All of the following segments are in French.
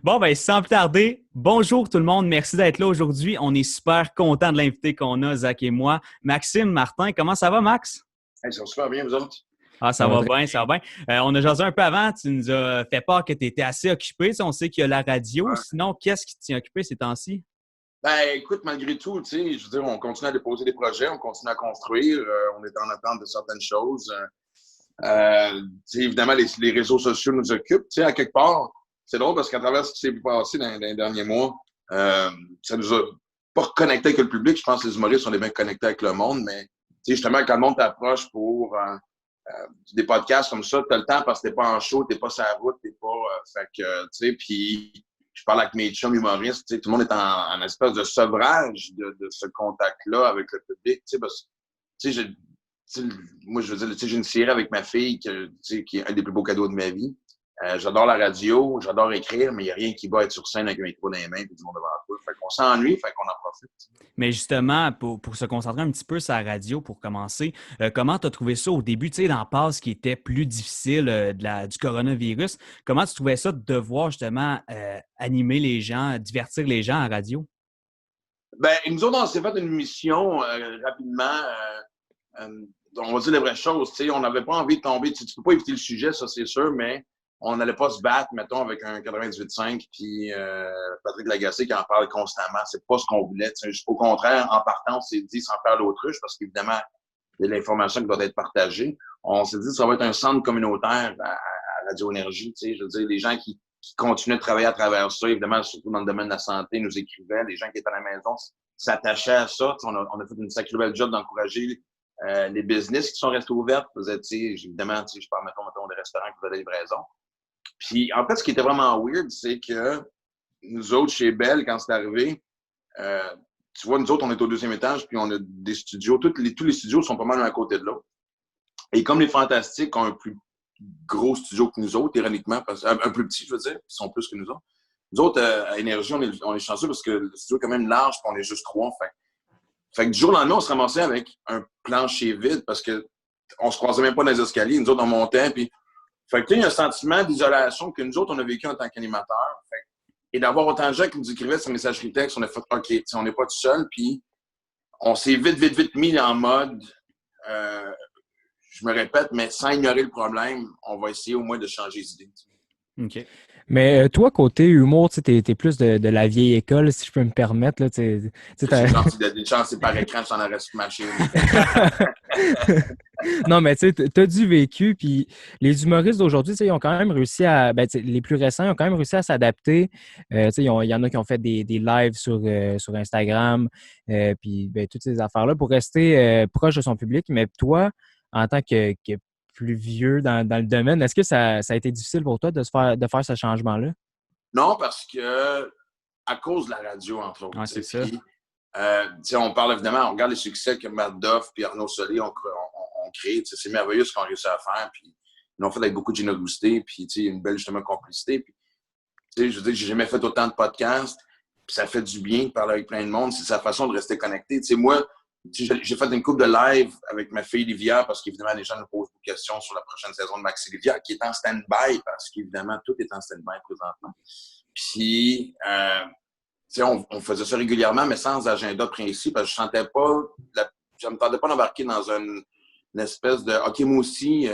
Bon, ben, sans plus tarder, bonjour tout le monde. Merci d'être là aujourd'hui. On est super content de l'invité qu'on a, Zach et moi. Maxime, Martin, comment ça va, Max? Hey, ça va super bien, vous autres? Ah, Ça ça va va très bien, ça va bien. On a jasé un peu avant. Tu nous as fait part que tu étais assez occupé. Tu sais, on sait qu'il y a la radio. Ouais. Sinon, qu'est-ce qui te tient occupé ces temps-ci? Ben, écoute, malgré tout, tu sais, je veux dire, on continue à déposer des projets, on continue à construire, on est en attente de certaines choses. Tu sais, évidemment, les réseaux sociaux nous occupent. Tu sais, à quelque part, c'est drôle parce qu'à travers ce qui s'est passé dans les derniers mois, ça nous a pas reconnecté avec le public. Je pense que les humoristes, on est bien connectés avec le monde, mais tu sais, justement, quand le monde t'approche pour des podcasts comme ça, t'as le temps parce que t'es pas en show, t'es pas sur la route, t'es pas. Fait que, tu sais, puis je parle avec mes chums humoristes, tu sais, tout le monde est en espèce de sevrage de ce contact-là avec le public, tu sais, parce que, tu sais, moi, je veux dire, tu sais, j'ai une série avec ma fille qui est un des plus beaux cadeaux de ma vie. J'adore la radio, j'adore écrire, mais il n'y a rien qui va être sur scène avec un micro dans les mains et du monde devant toi. Fait qu'on s'ennuie, fait qu'on en profite. Mais justement, pour se concentrer un petit peu sur la radio, pour commencer, comment tu as trouvé ça au début, tu sais, dans la passe qui était plus difficile du coronavirus? Comment tu trouvais ça de devoir justement animer les gens, divertir les gens à la radio? Ben, nous autres, on s'est fait une mission rapidement. On va dire les vraies choses. Tu sais, on n'avait pas envie de tomber. Tu peux pas éviter le sujet, ça c'est sûr, mais on n'allait pas se battre, mettons, avec un 98.5 puis Patrick Lagacé qui en parle constamment. C'est pas ce qu'on voulait. Au contraire, en partant, on s'est dit sans faire l'autruche, parce qu'évidemment, il y a de l'information qui doit être partagée. On s'est dit que ça va être un centre communautaire à Radio Énergie. Tu sais, je veux dire, les gens qui continuaient de travailler à travers ça, évidemment, surtout dans le domaine de la santé, nous écrivaient. Les gens qui étaient à la maison s'attachaient à ça. On a fait une sacrée belle job d'encourager les business qui sont restés ouverts. Évidemment, je parle, mettons, des restaurants qui faisaient des livraisons. Puis, en fait, ce qui était vraiment weird, c'est que nous autres, chez Bell, quand c'est arrivé, tu vois, nous autres, on est au deuxième étage, puis on a des studios. Tous les studios sont pas mal l'un à côté de l'autre. Et comme les Fantastiques ont un plus gros studio que nous autres, ironiquement, un plus petit, je veux dire, ils sont plus que nous autres. Nous autres, à Énergie, on est chanceux parce que le studio est quand même large, puis on est juste trois. Fait que du jour au lendemain, on se ramassait avec un plancher vide parce qu'on se croisait même pas dans les escaliers. Nous autres, on montait, puis fait que il y a un sentiment d'isolation que nous autres, on a vécu en tant qu'animateurs. Et d'avoir autant de gens qui nous écrivaient sur messagerie texte, on a fait OK, on n'est pas tout seul, puis on s'est vite mis en mode je me répète, mais sans ignorer le problème, on va essayer au moins de changer les idées. OK. Mais toi, côté humour, tu es plus de la vieille école, si je peux me permettre. Là, C'est gentil d'être une chance, c'est par écran, je t'en aurais smashé. Non, mais tu as du vécu, puis les humoristes d'aujourd'hui, ils ont quand même réussi à. Les plus récents, ils ont quand même réussi à s'adapter. Il y en a qui ont fait des lives sur Instagram, puis toutes ces affaires-là pour rester proche de son public. Mais toi, en tant que plus vieux dans le domaine, est-ce que ça a été difficile pour toi de faire ce changement-là? Non, parce que à cause de la radio, entre autres. Ouais, c'est ça. Puis, on parle évidemment, on regarde les succès que Matt Duff et Arnaud Solé ont créé. C'est merveilleux ce qu'on a réussi à faire. Puis, ils l'ont fait avec beaucoup de générosité, puis une belle justement complicité. Puis, je veux dire, j'ai jamais fait autant de podcasts. Puis ça fait du bien de parler avec plein de monde. C'est sa façon de rester connecté. Moi, j'ai fait une couple de live avec ma fille Livia parce qu'évidemment, les gens nous posent des questions sur la prochaine saison de Maxi Livia qui est en stand-by parce qu'évidemment, tout est en stand-by présentement. Puis, on faisait ça régulièrement, mais sans agenda précis parce que je me tentais pas d'embarquer dans une espèce de OK, moi aussi,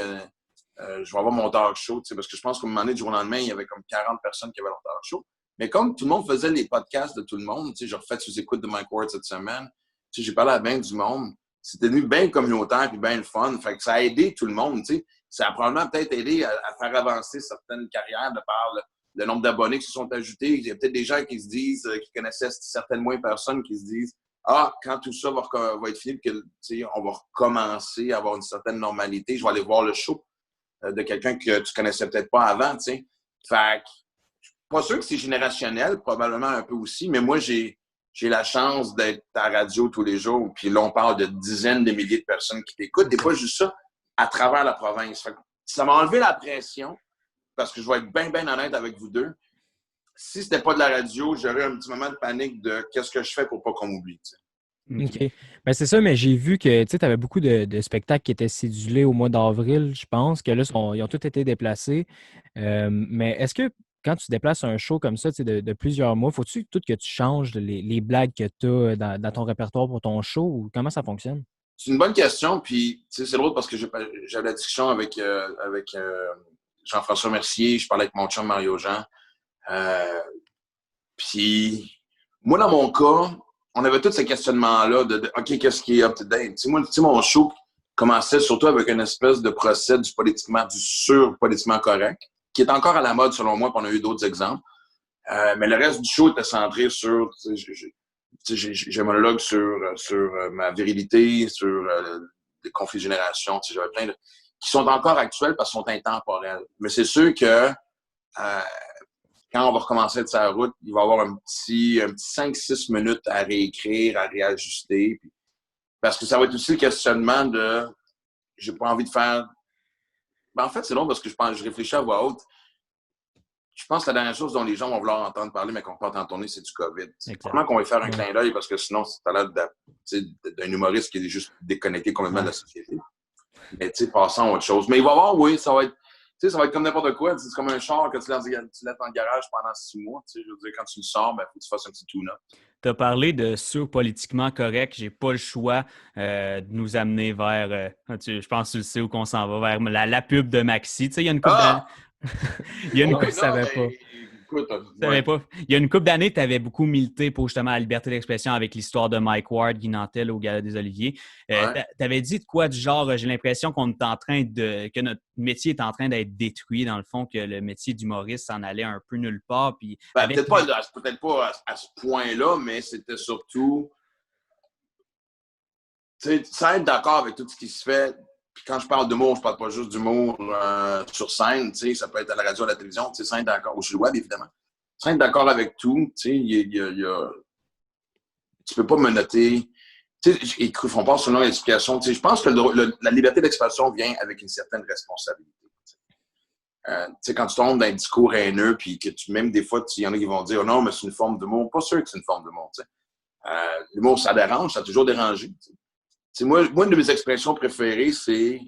je vais avoir mon talk show, parce que je pense qu'à un moment donné, du jour au lendemain, il y avait comme 40 personnes qui avaient leur talk show. Mais comme tout le monde faisait les podcasts de tout le monde, j'ai refait sous-écoute de Mike Ward cette semaine, j'ai parlé à bien du monde. C'était devenu bien communautaire puis bien le fun. Fait que ça a aidé tout le monde. Ça a probablement peut-être aidé à faire avancer certaines carrières de par le nombre d'abonnés qui se sont ajoutés. Il y a peut-être des gens qui se disent, qui connaissaient certaines moins personnes qui se disent quand tout ça va être fini, on va recommencer à avoir une certaine normalité, je vais aller voir le show de quelqu'un que tu connaissais peut-être pas avant. Fait que, pas sûr que c'est générationnel, probablement un peu aussi, mais moi, j'ai la chance d'être à la radio tous les jours, puis là, on parle de dizaines de milliers de personnes qui t'écoutent, et pas juste ça, à travers la province. Fait que ça m'a enlevé la pression, parce que je vais être bien honnête avec vous deux. Si c'était pas de la radio, j'aurais un petit moment de panique de qu'est-ce que je fais pour pas qu'on m'oublie. OK. Ben, c'est ça, mais j'ai vu que tu avais beaucoup de spectacles qui étaient cédulés au mois d'avril, je pense, que là, ils ont tous été déplacés. Mais est-ce que quand tu déplaces un show comme ça, tu sais, de plusieurs mois, faut-tu tout que tu changes les blagues que tu as dans ton répertoire pour ton show ou comment ça fonctionne? C'est une bonne question, puis c'est drôle parce que j'avais la discussion avec Jean-François Mercier, je parlais avec mon chum Mario Jean. Puis moi, dans mon cas, on avait tous ces questionnements-là de OK, qu'est-ce qui est up-to-date? Mon show commençait surtout avec une espèce de procès du sur-politiquement correct, qui est encore à la mode selon moi, puis on a eu d'autres exemples. Mais le reste du show était centré sur... J'ai un monologue sur ma virilité, sur les conflits de génération. J'avais plein de... qui sont encore actuels parce qu'ils sont intemporels. Mais c'est sûr que quand on va recommencer de sa route, il va y avoir un petit 5-6 minutes à réécrire, à réajuster. Parce que ça va être aussi le questionnement de j'ai pas envie de faire. En fait, c'est long parce que je réfléchis à voix haute. Je pense que la dernière chose dont les gens vont vouloir entendre parler, mais qu'on peut entendre tourner, c'est du COVID. Probablement qu'on va faire un clin d'œil parce que sinon, c'est à l'air d'un humoriste qui est juste déconnecté complètement de la société. Mais tu sais, passons à autre chose. Mais il va y avoir, oui, ça va être comme n'importe quoi. C'est comme un char que tu laisses dans le garage pendant 6 mois. Je veux dire, quand tu le sors, il faut que tu fasses un petit tune-up. Tu as parlé de sur-politiquement correct. J'ai pas le choix de nous amener vers, je pense que tu le sais où qu'on s'en va, vers la pub de Maxi. Tu sais, il y a une couple d'années. Il y a une couple, Il y a une couple d'années, tu avais beaucoup milité pour justement la liberté d'expression avec l'histoire de Mike Ward, Guy Nantel au Gala des Oliviers. Tu avais dit de quoi du genre, j'ai l'impression que notre métier est en train d'être détruit, dans le fond, que le métier d'humoriste s'en allait un peu nulle part. Puis peut-être pas à ce point-là, mais c'était surtout sans être d'accord avec tout ce qui se fait. Puis quand je parle d'humour, je parle pas juste d'humour sur scène, ça peut être à la radio, à la télévision, sans être d'accord, ou sur le web, évidemment. Sans être d'accord avec tout, tu peux pas me noter. Ils font pas selon l'explication. Je pense que la liberté d'expression vient avec une certaine responsabilité. Quand tu tombes dans un discours haineux, puis que même des fois, il y en a qui vont dire oh, non, mais c'est une forme d'humour. Pas sûr que c'est une forme d'humour. L'humour, ça dérange, ça a toujours dérangé. Moi, une de mes expressions préférées, c'est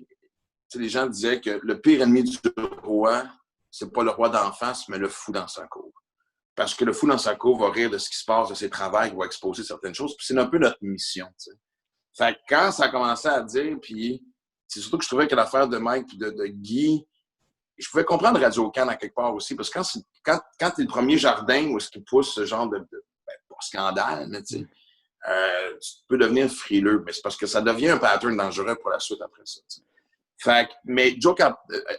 les gens disaient que le pire ennemi du roi, c'est pas le roi d'en face, mais le fou dans sa cour. Parce que le fou dans sa cour va rire de ce qui se passe, de ses travails, il va exposer certaines choses. Puis c'est un peu notre mission. Fait que quand ça a commencé à dire, puis c'est surtout que je trouvais que l'affaire de Mike et de Guy, je pouvais comprendre Radio-Can à quelque part aussi, parce que quand tu es le premier jardin où est-ce qu'il pousse ce genre de pas scandale, mais tu peux devenir frileux, mais c'est parce que ça devient un pattern dangereux pour la suite après ça. Fait que, mais Joe,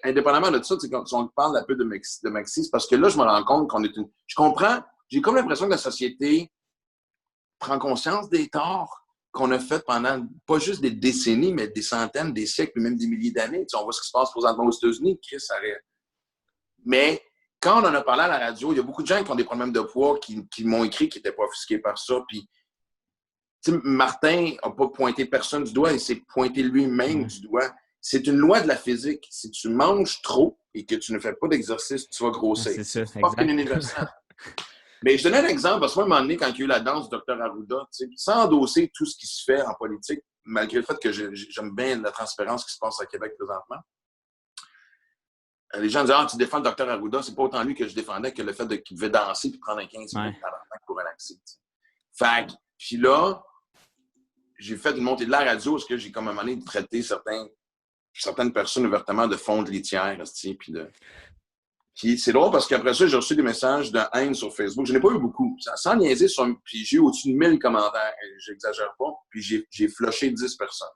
indépendamment de ça, quand on parle un peu de Maxi, c'est parce que là, je me rends compte qu'on est je comprends, j'ai comme l'impression que la société prend conscience des torts qu'on a fait pendant pas juste des décennies, mais des centaines, des siècles, même des milliers d'années. On voit ce qui se passe présentement aux États-Unis, Chris arrête. Mais quand on en a parlé à la radio, il y a beaucoup de gens qui ont des problèmes de poids, qui m'ont écrit, qui n'étaient pas offusqués par ça. Puis, Martin n'a pas pointé personne du doigt, il s'est pointé lui-même du doigt. C'est une loi de la physique. Si tu manges trop et que tu ne fais pas d'exercice, tu vas grossir. C'est pas universel. Mais je donnais un exemple, parce que moi, à un moment donné, quand il y a eu la danse du Dr Arruda, sans endosser tout ce qui se fait en politique, malgré le fait que j'aime bien la transparence qui se passe à Québec présentement, les gens disaient « Ah, tu défends le Dr Arruda, c'est pas autant lui que je défendais que le fait qu'il devait danser et prendre un 15 minutes pour relaxer. » Fait puis là, j'ai fait une montée de la radio parce que j'ai comme à un moment donné traité certaines personnes ouvertement de fond de litière, Puis c'est drôle parce qu'après ça, j'ai reçu des messages de haine sur Facebook. Je n'ai pas eu beaucoup. Sans niaiser, puis j'ai eu au-dessus de 1000 commentaires. J'exagère pas. Puis j'ai flushé 10 personnes.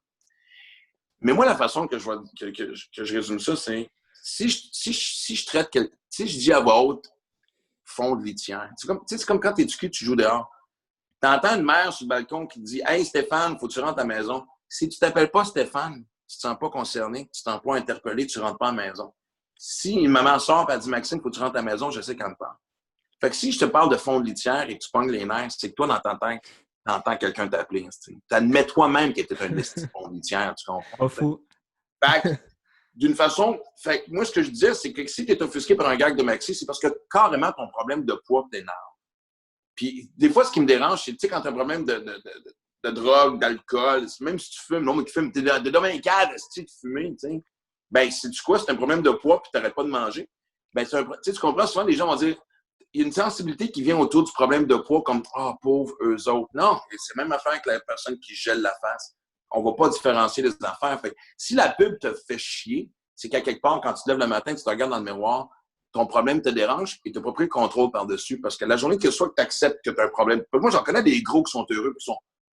Mais moi, la façon que je résume ça, c'est si je traite quelqu'un, si je dis à voix haute fond de litière, c'est comme quand t'es du cul, tu joues dehors. T'entends une mère sur le balcon qui te dit « Hey Stéphane, faut que tu rentres à la maison. » Si tu t'appelles pas Stéphane, tu te sens pas concerné, tu te sens pas interpellé, tu rentres pas à la maison. Si une maman sort et elle dit « Maxime, faut que tu rentres à la maison », je sais qu'elle me parle. Fait que si je te parle de fond de litière et que tu pognes les nerfs, c'est que toi, dans ta tête, t'entends quelqu'un t'appeler. T'admets toi-même que t'es un fond de litière, tu comprends? Pas fou. Fait que, d'une façon, moi, ce que je disais, c'est que si tu es offusqué par un gag de Maxi, c'est parce que carrément ton problème de poids t'énerve. Puis, des fois, ce qui me dérange, c'est, quand tu as un problème de drogue, d'alcool, même si tu fumes, non, mais tu fumes, t'es de demain cadre, si tu fumes, tu sais. Ben, sais-tu quoi? C'est un problème de poids, puis tu n'arrêtes pas de manger. Ben, tu comprends, souvent, les gens vont dire, il y a une sensibilité qui vient autour du problème de poids, comme « Ah, pauvre, eux autres ». Non, c'est même affaire que la personne qui gèle la face. On ne va pas différencier les affaires. Fait que, si la pub te fait chier, c'est qu'à quelque part, quand tu te lèves le matin, tu te regardes dans le miroir, ton problème te dérange et tu n'as pas pris le contrôle par-dessus. Parce que la journée que soit que tu acceptes que tu as un problème. Moi, j'en connais des gros qui sont heureux.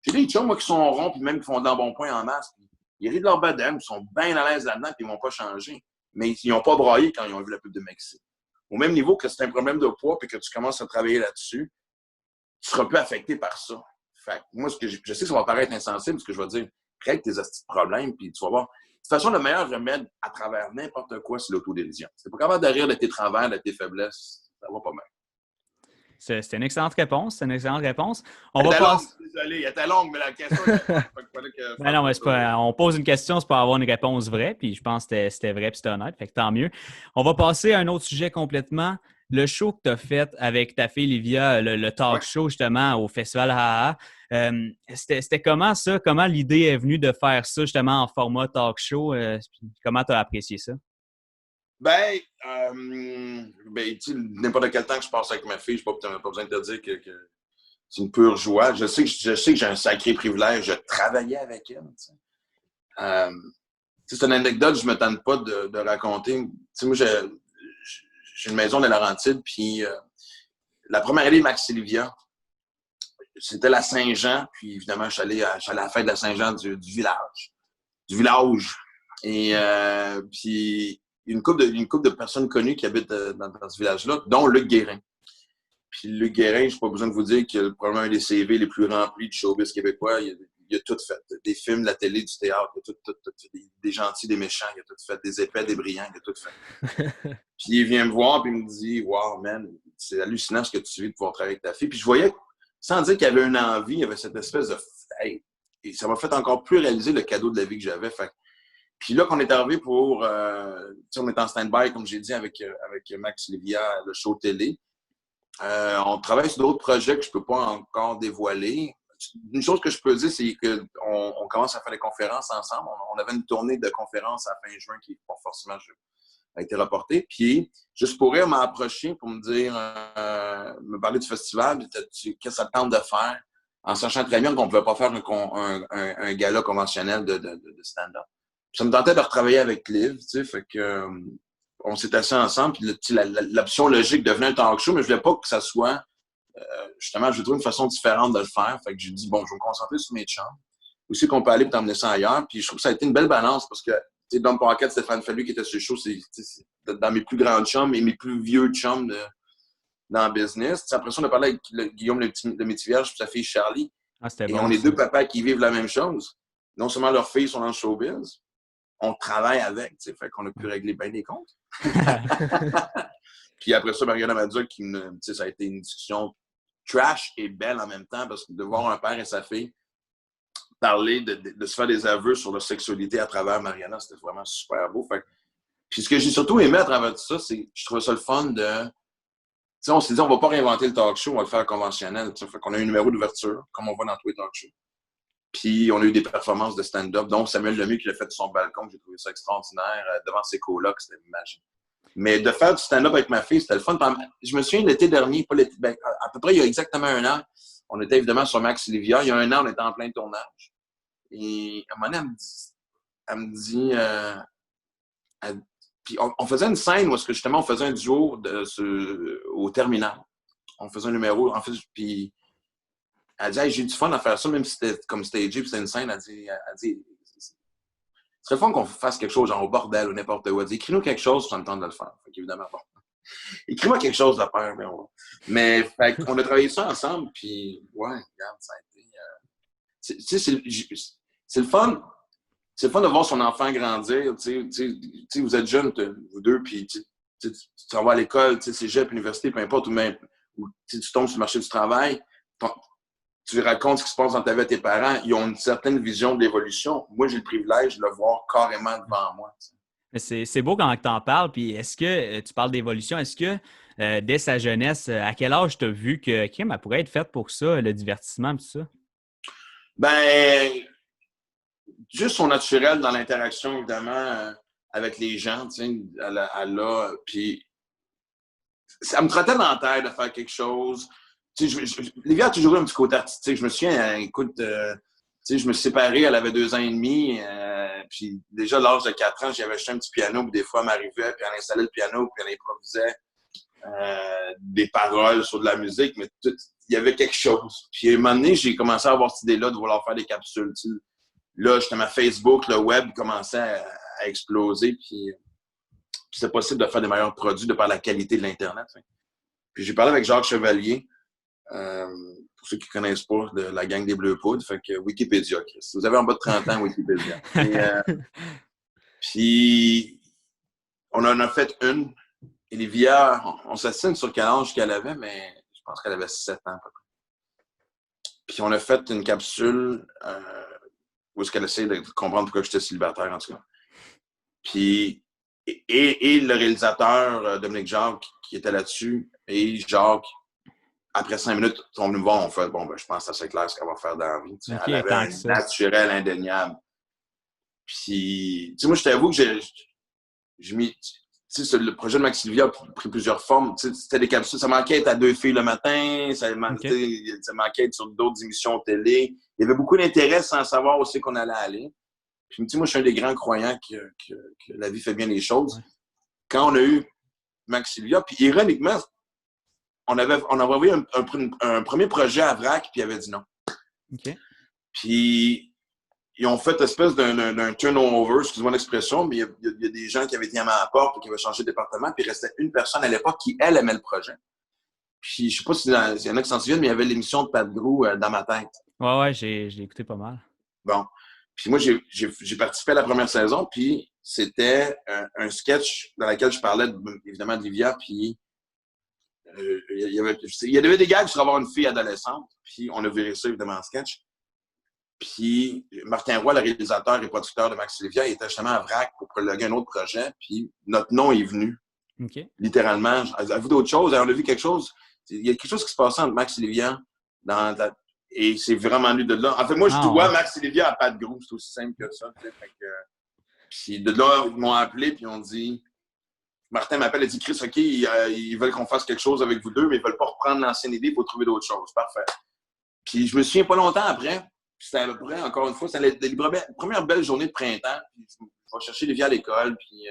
J'ai des chums, moi, qui sont ronds, puis même qui font d'embonpoint en masse. Ils rient de leur bedaine, ils sont bien à l'aise là-dedans, puis ils ne vont pas changer. Mais ils n'ont pas braillé quand ils ont vu la pub de Maxi. Au même niveau que c'est un problème de poids et que tu commences à travailler là-dessus, tu seras plus affecté par ça. Fait que moi, je sais que ça va paraître insensible, ce que je vais dire. Règle tes petits problèmes, puis tu vas voir. De toute façon, le meilleur remède à travers n'importe quoi, c'est l'autodérision. C'est pas capable de rire de tes travers, de tes faiblesses, ça va pas mal. C'est une excellente réponse. C'est une excellente réponse. Elle était longue, désolé, elle était longue, mais la question non, mais on pose une question, c'est pour avoir une réponse vraie, puis je pense que c'était vrai, puis c'était honnête, fait que tant mieux. On va passer à un autre sujet complètement. Le show que tu as fait avec ta fille Livia, le talk show justement au Festival HaHa, c'était comment ça? Comment l'idée est venue de faire ça justement en format talk show? Comment tu as apprécié ça? Ben, tu sais, n'importe quel temps que je passe avec ma fille, je n'ai pas besoin de te dire que c'est une pure joie. Je sais que j'ai un sacré privilège de travailler avec elle. C'est une anecdote que je ne me tente pas de raconter. Moi, j'ai une maison de Laurentides, puis la première année de Max Livia, c'était la Saint-Jean, puis évidemment, je suis allé à la fête de la Saint-Jean du village. Du village. Et puis, une couple de personnes connues qui habitent dans ce village-là, dont Luc Guérin. Puis Luc Guérin, je n'ai pas besoin de vous dire qu'il a probablement un des CV les plus remplis du showbiz québécois. Il a tout fait. Des films, de la télé, du théâtre, il a tout, des gentils, des méchants, il a tout fait. Des épais, des brillants, il a tout fait. Puis il vient me voir et il me dit « Wow, man, c'est hallucinant ce que tu vis de pouvoir travailler avec ta fille. » Puis je voyais, sans dire qu'il y avait une envie, il y avait cette espèce de « Hey! » Et ça m'a fait encore plus réaliser le cadeau de la vie que j'avais. Fait. Puis là, qu'on est arrivé pour... on est en stand-by, comme j'ai dit, avec Max Livia, le show télé. On travaille sur d'autres projets que je ne peux pas encore dévoiler. Une chose que je peux dire, c'est qu'on commence à faire des conférences ensemble. On avait une tournée de conférences à fin juin qui, bon, forcément, a été reportée. Puis, juste pour elle, m'a approché pour me dire, me parler du festival, qu'est-ce que ça te tente de faire, en sachant très bien qu'on ne pouvait pas faire un gala conventionnel de stand-up. Ça me tentait de retravailler avec Liv, tu sais, fait que on s'est assis ensemble, puis l'option logique devenait un talk show, mais je voulais pas que ça soit, justement, je voulais trouver une façon différente de le faire, fait que j'ai dit, bon, je vais me concentrer sur mes chums, aussi qu'on peut aller pour t'emmener ça ailleurs, puis je trouve que ça a été une belle balance, parce que, tu sais, Dom Pocket, Stéphane Fallu qui était sur le show, c'est dans mes plus grands chums et mes plus vieux chums dans le business. T'sais, après ça, on a parlé avec Guillaume le Métivierge et sa fille Charlie, et bon, on est deux papas qui vivent la même chose. Non seulement leurs filles sont dans le showbiz, on travaille avec, tu sais, fait qu'on a pu régler bien des comptes. Puis après ça, Mariana Madza, ça a été une discussion trash et belle en même temps, parce que de voir un père et sa fille parler, de se faire des aveux sur leur sexualité à travers Mariana, c'était vraiment super beau. Fait, puis ce que j'ai surtout aimé à travers tout ça, c'est que je trouvais ça le fun de... Tu sais, on s'est dit, on va pas réinventer le talk show, on va le faire conventionnel. Fait qu'on a un numéro d'ouverture, comme on voit dans tous les talk shows. Puis, on a eu des performances de stand-up, dont Samuel Lemieux qui l'a fait de son balcon. J'ai trouvé ça extraordinaire. Devant ses colocs, c'était magique. Mais de faire du stand-up avec ma fille, c'était le fun. Je me souviens, l'été dernier, pas l'été, ben, à peu près il y a exactement un an, on était évidemment sur Max Livia. Il y a un an, on était en plein tournage. Et à un moment donné, elle me dit puis on faisait une scène où justement on faisait un duo au terminal. On faisait un numéro, en fait, puis elle dit, hey, j'ai eu du fun à faire ça, même si c'était comme stagé, puis c'était une scène. Elle dit, ce serait fun qu'on fasse quelque chose, genre au bordel ou n'importe où. Elle dit, écris-nous quelque chose, ça me tente de le faire. Fait qu'évidemment, bon. Écris-moi quelque chose de faire, mais fait qu'on a travaillé ça ensemble, puis ouais, regarde, ça a été. C'est le fun. C'est le fun de voir son enfant grandir. Vous êtes jeunes, vous deux, puis tu t'en vas à l'école, cégep, université, peu importe, ou même où tu tombes sur le marché du travail. Tu racontes ce qui se passe dans ta vie à tes parents, ils ont une certaine vision de l'évolution. Moi, j'ai le privilège de le voir carrément devant moi. C'est beau quand tu en parles. Puis est-ce que tu parles d'évolution? Est-ce que dès sa jeunesse, à quel âge tu as vu que Kim elle pourrait être faite pour ça, le divertissement et tout ça? Ben, juste son naturel dans l'interaction, évidemment, avec les gens. Elle a puis ça me trottait dans la tête de faire quelque chose. Tu sais, Livia a toujours eu un petit côté artistique. Je me souviens, écoute, tu sais, je me suis séparé, elle avait 2 ans et demi. Puis déjà, à l'âge de 4 ans, j'avais acheté un petit piano, puis des fois, elle m'arrivait, puis elle installait le piano, puis elle improvisait des paroles sur de la musique, mais il y avait quelque chose. Puis à un moment donné, j'ai commencé à avoir cette idée-là de vouloir faire des capsules. Tu sais. Là, j'étais à Facebook, le web commençait à exploser, puis c'était possible de faire des meilleurs produits de par la qualité de l'Internet. Hein. Puis j'ai parlé avec Jacques Chevalier, pour ceux qui ne connaissent pas, de la gang des Bleus Poudres, fait que Wikipédia, Chris. Si vous avez en bas de 30 ans, Wikipédia. Puis on en a fait une. Et Livia, on s'assigne sur quel âge qu'elle avait, mais je pense qu'elle avait 7 ans à peu près. Puis on a fait une capsule où est-ce qu'elle essayait de comprendre pourquoi j'étais célibataire, en tout cas. Puis, et le réalisateur, Dominique Jacques, qui était là-dessus, et Jacques, après 5 minutes, sont venus me voir, on fait, bon, ben, je pense que c'est assez clair ce qu'elle va faire dans la vie. Okay, elle avait un naturel indéniable. Puis, tu sais, moi, je t'avoue que j'ai mis... Tu sais, le projet de Max Sylvia a pris plusieurs formes. Tu sais, c'était des capsules. Ça manquait être à 2 filles le matin. Ça manquait être sur d'autres émissions télé. Il y avait beaucoup d'intérêt sans savoir où c'est qu'on allait aller. Puis, je me dis, moi, je suis un des grands croyants que la vie fait bien les choses. Ouais. Quand on a eu Max Sylvia, puis ironiquement, on avait envoyé un premier projet à Vrac, puis il avait dit non. Okay. Puis, ils ont fait espèce d'un turnover, excuse-moi l'expression, mais il y a des gens qui avaient été à ma porte et qui avaient changé de département, puis il restait une personne à l'époque qui, elle, aimait le projet. Puis je sais pas s'il y en a qui s'en souviennent, mais il y avait l'émission de Pat Grou dans ma tête. Ouais, j'ai écouté pas mal. Bon. Puis moi, j'ai participé à la première saison, puis c'était un sketch dans lequel je parlais évidemment de Livia, puis il y avait des gags sur avoir une fille adolescente, puis on a viré ça évidemment en sketch. Puis Martin Roy, le réalisateur et producteur de Max Sylvia, il était justement à Vrac pour prologuer un autre projet. Puis notre nom est venu. Okay. Littéralement. Avez-vous d'autres choses? On a vu quelque chose. Il y a quelque chose qui se passait entre Max Sylvia et c'est vraiment lui de là. En fait, moi, je dois Max Sylvia à Pat Grou. C'est aussi simple que ça. Puis de là, ils m'ont appelé puis ils ont dit... Martin m'appelle et dit « Chris, OK, ils veulent qu'on fasse quelque chose avec vous deux, mais ils ne veulent pas reprendre l'ancienne idée pour trouver d'autres choses. » Parfait. Puis je me souviens pas longtemps après... C'était à peu près, encore une fois, c'était la première belle journée de printemps. Puis je vais chercher Livia à l'école, puis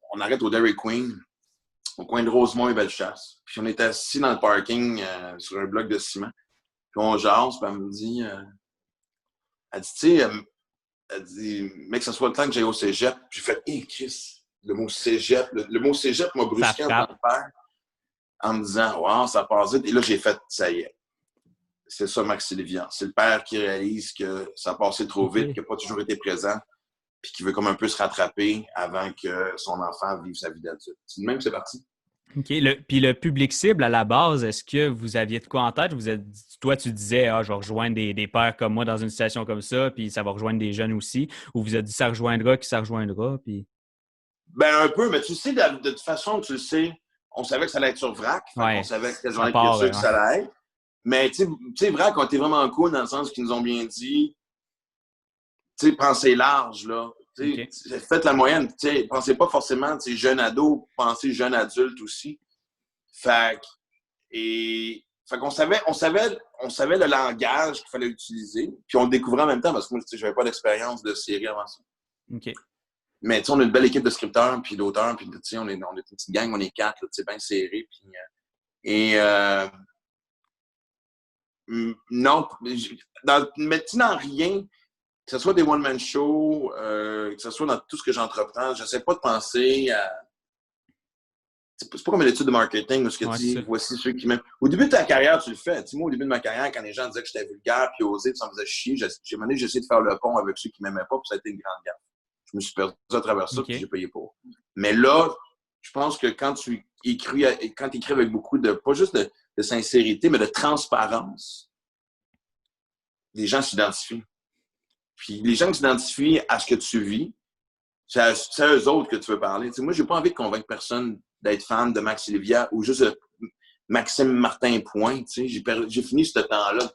on arrête au Dairy Queen, au coin de Rosemont et Bellechasse. Puis on était assis dans le parking sur un bloc de ciment. Puis on jase, puis elle me dit, elle dit, tu sais, elle dit, mec, ça soit le temps que j'aille au cégep. Puis j'ai fait, hé, Chris, le mot cégep, le mot cégep m'a brusqué en tant que père, en me disant, wow, ça passe vite. Et là, j'ai fait, ça y est. C'est ça, Max Sylvia. C'est le père qui réalise que ça a passé trop vite, qu'il n'a pas toujours été présent, puis qui veut comme un peu se rattraper avant que son enfant vive sa vie d'adulte. C'est de même, c'est parti. OK. Puis le public cible, à la base, est-ce que vous aviez de quoi en tête? Toi, tu disais, je vais rejoindre des pères comme moi dans une situation comme ça, puis ça va rejoindre des jeunes aussi. Ou vous avez dit, ça rejoindra, qui ça rejoindra? Puis... Ben, un peu, mais tu sais, de toute façon, tu le sais, on savait que ça allait être sur Vrac. Ouais, on savait que ça allait être. Mais, tu sais, Vrac ont été vraiment cool dans le sens qu'ils nous ont bien dit, tu sais, pensez large, là. Okay. Faites la moyenne. Tu sais, pensez pas forcément, tu sais, jeune ado, pensez jeune adulte aussi. Fait qu'on savait le langage qu'il fallait utiliser, puis on le découvrait en même temps parce que moi, tu sais, j'avais pas d'expérience de série avant ça. OK. Mais, tu sais, on a une belle équipe de scripteurs, puis d'auteurs, puis, tu sais, on est une petite gang, on est 4, tu sais, bien serrés, puis... non, mais dans rien, que ce soit des one-man shows, que ce soit dans tout ce que j'entreprends, je n'essaie pas de penser à... C'est pas comme une étude de marketing où tu dis, voici ceux qui m'aiment. Au début de ta carrière, tu le fais. Moi, au début de ma carrière, quand les gens disaient que j'étais vulgaire puis osé, puis ça me faisait chier, j'ai essayé de faire le pont avec ceux qui ne m'aimaient pas, puis ça a été une grande gaffe. Je me suis perdu à travers ça, puis j'ai payé pour. Mais là, je pense que quand tu écris avec beaucoup de, pas juste de sincérité, mais de transparence, les gens s'identifient. Puis les gens qui s'identifient à ce que tu vis, c'est à eux autres que tu veux parler. T'sais, moi, j'ai pas envie de convaincre personne d'être fan de Max Sylvia ou juste Maxime Martin Point. J'ai fini ce temps-là.